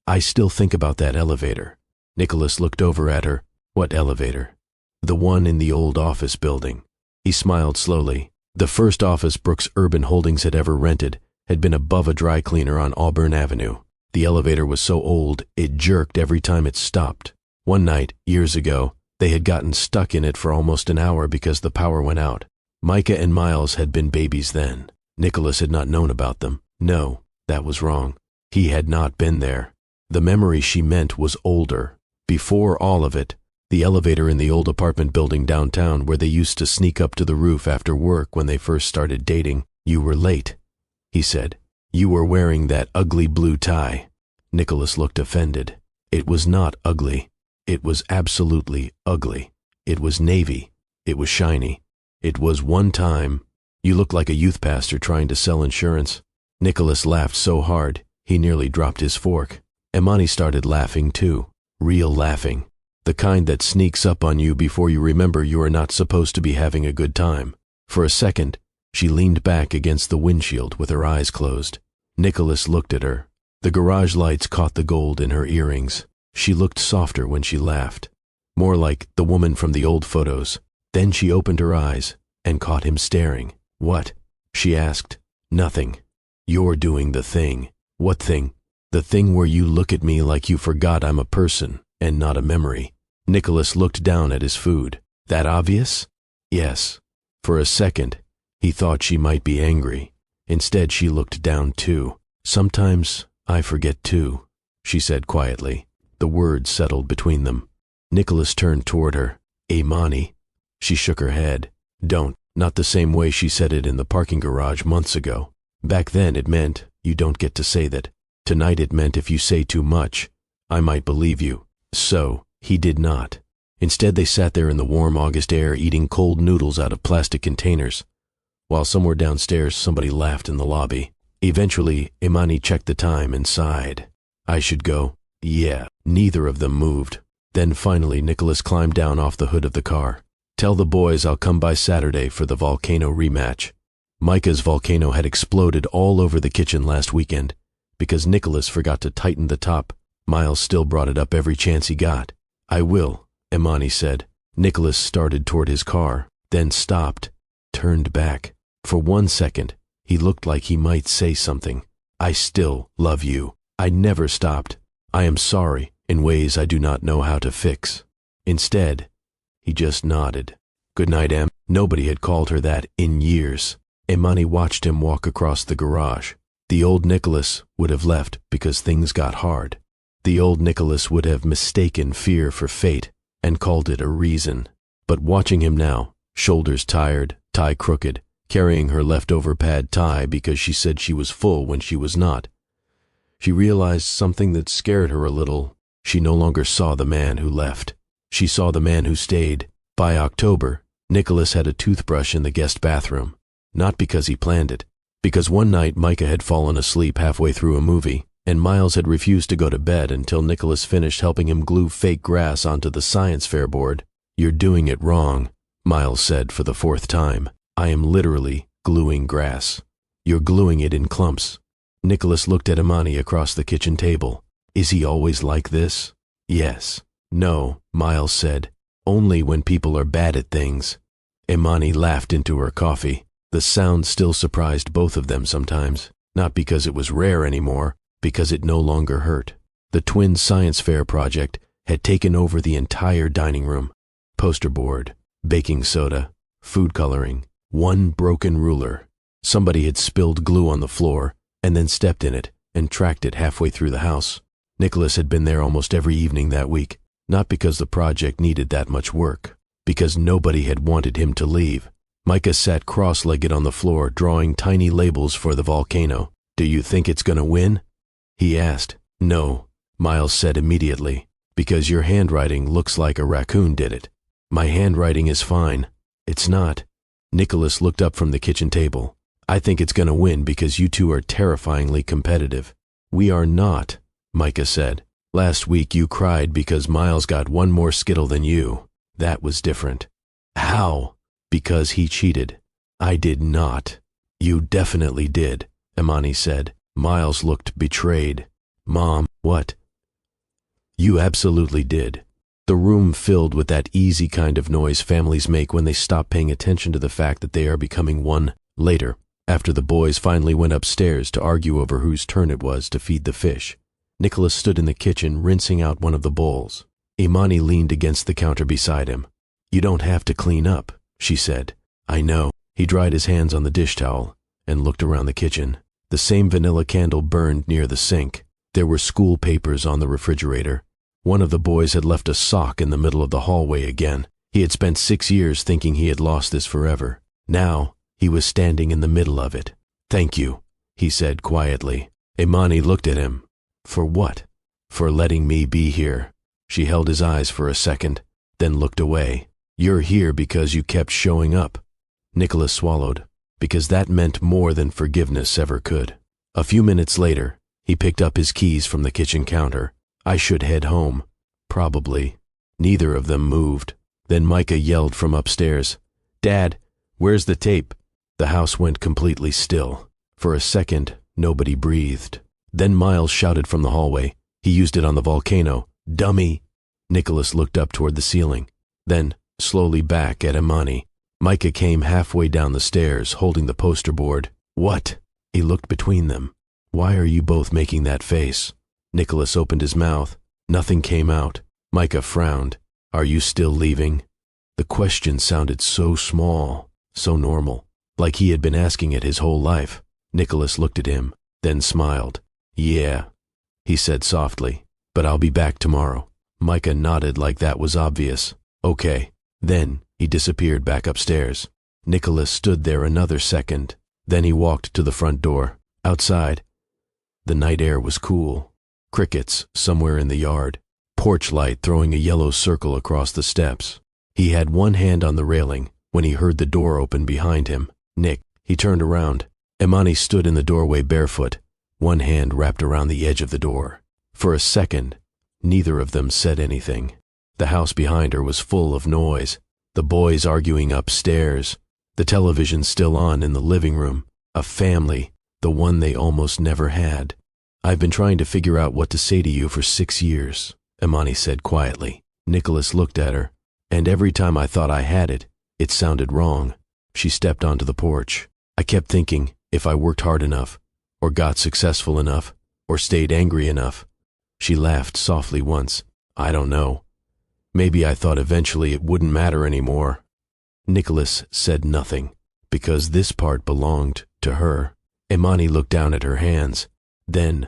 "I still think about that elevator." Nicholas looked over at her. "What elevator?" "The one in the old office building." He smiled slowly. The first office Brooks Urban Holdings had ever rented had been above a dry cleaner on Auburn Avenue. The elevator was so old, it jerked every time it stopped. One night, years ago, they had gotten stuck in it for almost an hour because the power went out. Micah and Miles had been babies then. Nicholas had not known about them. No, that was wrong. He had not been there. The memory she meant was older. Before all of it, the elevator in the old apartment building downtown where they used to sneak up to the roof after work when they first started dating. You were late, he said. You were wearing that ugly blue tie. Nicholas looked offended. It was not ugly. It was absolutely ugly. It was navy. It was shiny. It was one time. You look like a youth pastor trying to sell insurance. Nicholas laughed so hard, he nearly dropped his fork. Imani started laughing too. Real laughing. The kind that sneaks up on you before you remember you are not supposed to be having a good time. For a second, she leaned back against the windshield with her eyes closed. Nicholas looked at her. The garage lights caught the gold in her earrings. She looked softer when she laughed, more like the woman from the old photos. Then she opened her eyes and caught him staring. What? She asked. Nothing. You're doing the thing. What thing? The thing where you look at me like you forgot I'm a person and not a memory. Nicholas looked down at his food. That obvious? Yes. For a second, he thought she might be angry. Instead, she looked down too. Sometimes I forget too, she said quietly. The words settled between them. Nicholas turned toward her. Imani. She shook her head. Don't. Not the same way she said it in the parking garage months ago. Back then it meant you don't get to say that. Tonight it meant if you say too much, I might believe you. So, he did not. Instead they sat there in the warm August air eating cold noodles out of plastic containers, while somewhere downstairs somebody laughed in the lobby. Eventually, Imani checked the time and sighed. I should go. Yeah. Neither of them moved. Then finally Nicholas climbed down off the hood of the car. Tell the boys I'll come by Saturday for the volcano rematch. Micah's volcano had exploded all over the kitchen last weekend. Because Nicholas forgot to tighten the top, Miles still brought it up every chance he got. I will, Imani said. Nicholas started toward his car, then stopped, turned back. For 1 second, he looked like he might say something. I still love you. I never stopped. I am sorry in ways I do not know how to fix. Instead, he just nodded. Good night, Em. Nobody had called her that in years. Imani watched him walk across the garage. The old Nicholas would have left because things got hard. The old Nicholas would have mistaken fear for fate and called it a reason. But watching him now, shoulders tired, tie crooked, carrying her leftover pad tie because she said she was full when she was not, she realized something that scared her a little. She no longer saw the man who left. She saw the man who stayed. By October, Nicholas had a toothbrush in the guest bathroom. Not because he planned it. Because one night Micah had fallen asleep halfway through a movie, and Miles had refused to go to bed until Nicholas finished helping him glue fake grass onto the science fair board. You're doing it wrong, Miles said for the 4th time. I am literally gluing grass. You're gluing it in clumps. Nicholas looked at Imani across the kitchen table. Is he always like this? Yes. No, Miles said. Only when people are bad at things. Imani laughed into her coffee. The sound still surprised both of them sometimes, not because it was rare anymore, because it no longer hurt. The twin science fair project had taken over the entire dining room. Poster board, baking soda, food coloring, one broken ruler. Somebody had spilled glue on the floor and then stepped in it and tracked it halfway through the house. Nicholas had been there almost every evening that week, not because the project needed that much work, because nobody had wanted him to leave. Micah sat cross-legged on the floor drawing tiny labels for the volcano. Do you think it's gonna win? He asked. No, Miles said immediately, because your handwriting looks like a raccoon did it. My handwriting is fine. It's not. Nicholas looked up from the kitchen table. I think it's gonna win because you two are terrifyingly competitive. We are not, Micah said. Last week you cried because Miles got one more Skittle than you. That was different. How? Because he cheated. I did not. You definitely did, Imani said. Miles looked betrayed. Mom, what? You absolutely did. The room filled with that easy kind of noise families make when they stop paying attention to the fact that they are becoming one. Later, after the boys finally went upstairs to argue over whose turn it was to feed the fish, Nicholas stood in the kitchen rinsing out one of the bowls. Imani leaned against the counter beside him. "You don't have to clean up," she said. "I know." He dried his hands on the dish towel and looked around the kitchen. The same vanilla candle burned near the sink. There were school papers on the refrigerator. One of the boys had left a sock in the middle of the hallway again. He had spent 6 years thinking he had lost this forever. Now, he was standing in the middle of it. "Thank you," he said quietly. Imani looked at him. "For what?" "For letting me be here." She held his eyes for a second, then looked away. "You're here because you kept showing up." Nicholas swallowed, because that meant more than forgiveness ever could. A few minutes later, he picked up his keys from the kitchen counter. "I should head home." "Probably." Neither of them moved. Then Micah yelled from upstairs, "Dad, where's the tape?" The house went completely still. For a second, nobody breathed. Then Miles shouted from the hallway. He used it on the volcano. "Dummy!" Nicholas looked up toward the ceiling, then slowly back at Imani. Micah came halfway down the stairs, holding the poster board. "What?" He looked between them. "Why are you both making that face?" Nicholas opened his mouth. Nothing came out. Micah frowned. "Are you still leaving?" The question sounded so small, so normal, like he had been asking it his whole life. Nicholas looked at him, then smiled. "Yeah," he said softly, "but I'll be back tomorrow." Micah nodded like that was obvious. "Okay." Then he disappeared back upstairs. Nicholas stood there another second. Then he walked to the front door. Outside, the night air was cool. Crickets somewhere in the yard. Porch light throwing a yellow circle across the steps. He had one hand on the railing when he heard the door open behind him. "Nick." He turned around. Imani stood in the doorway barefoot, one hand wrapped around the edge of the door. For a second, neither of them said anything. The house behind her was full of noise. The boys arguing upstairs. The television still on in the living room. A family, the one they almost never had. "I've been trying to figure out what to say to you for 6 years, Imani said quietly. Nicholas looked at her, and every time I thought I had it, it sounded wrong. She stepped onto the porch. "I kept thinking, if I worked hard enough, or got successful enough, or stayed angry enough." She laughed softly once. "I don't know. Maybe I thought eventually it wouldn't matter anymore." Nicholas said nothing, because this part belonged to her. Imani looked down at her hands, then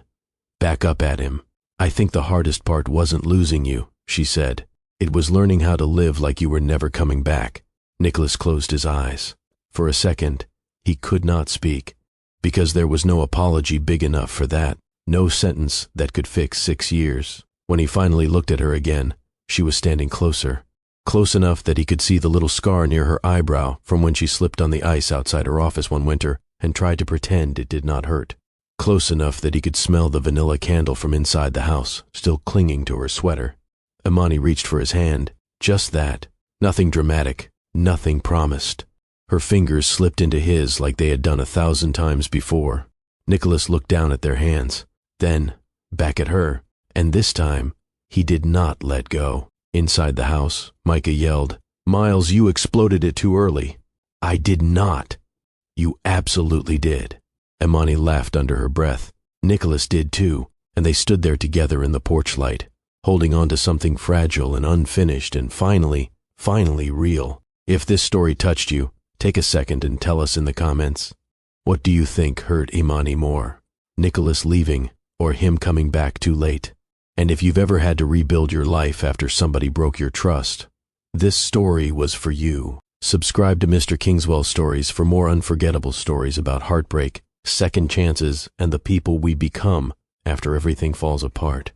back up at him. "I think the hardest part wasn't losing you," she said. "It was learning how to live like you were never coming back." Nicholas closed his eyes. For a second, he could not speak, because there was no apology big enough for that, no sentence that could fix 6 years. When he finally looked at her again, she was standing closer, close enough that he could see the little scar near her eyebrow from when she slipped on the ice outside her office one winter and tried to pretend it did not hurt. Close enough that he could smell the vanilla candle from inside the house, still clinging to her sweater. Imani reached for his hand. Just that. Nothing dramatic, nothing promised. Her fingers slipped into his like they had done 1,000 times before. Nicholas looked down at their hands, then back at her, and this time, he did not let go. Inside the house, Micah yelled, "Miles, you exploded it too early." "I did not." "You absolutely did." Imani laughed under her breath. Nicholas did too, and they stood there together in the porch light, holding on to something fragile and unfinished and finally real. If this story touched you, take a second and tell us in the comments. What do you think hurt Imani more? Nicholas leaving, or him coming back too late? And if you've ever had to rebuild your life after somebody broke your trust, this story was for you. Subscribe to Mr. Kingswell Stories for more unforgettable stories about heartbreak, second chances, and the people we become after everything falls apart.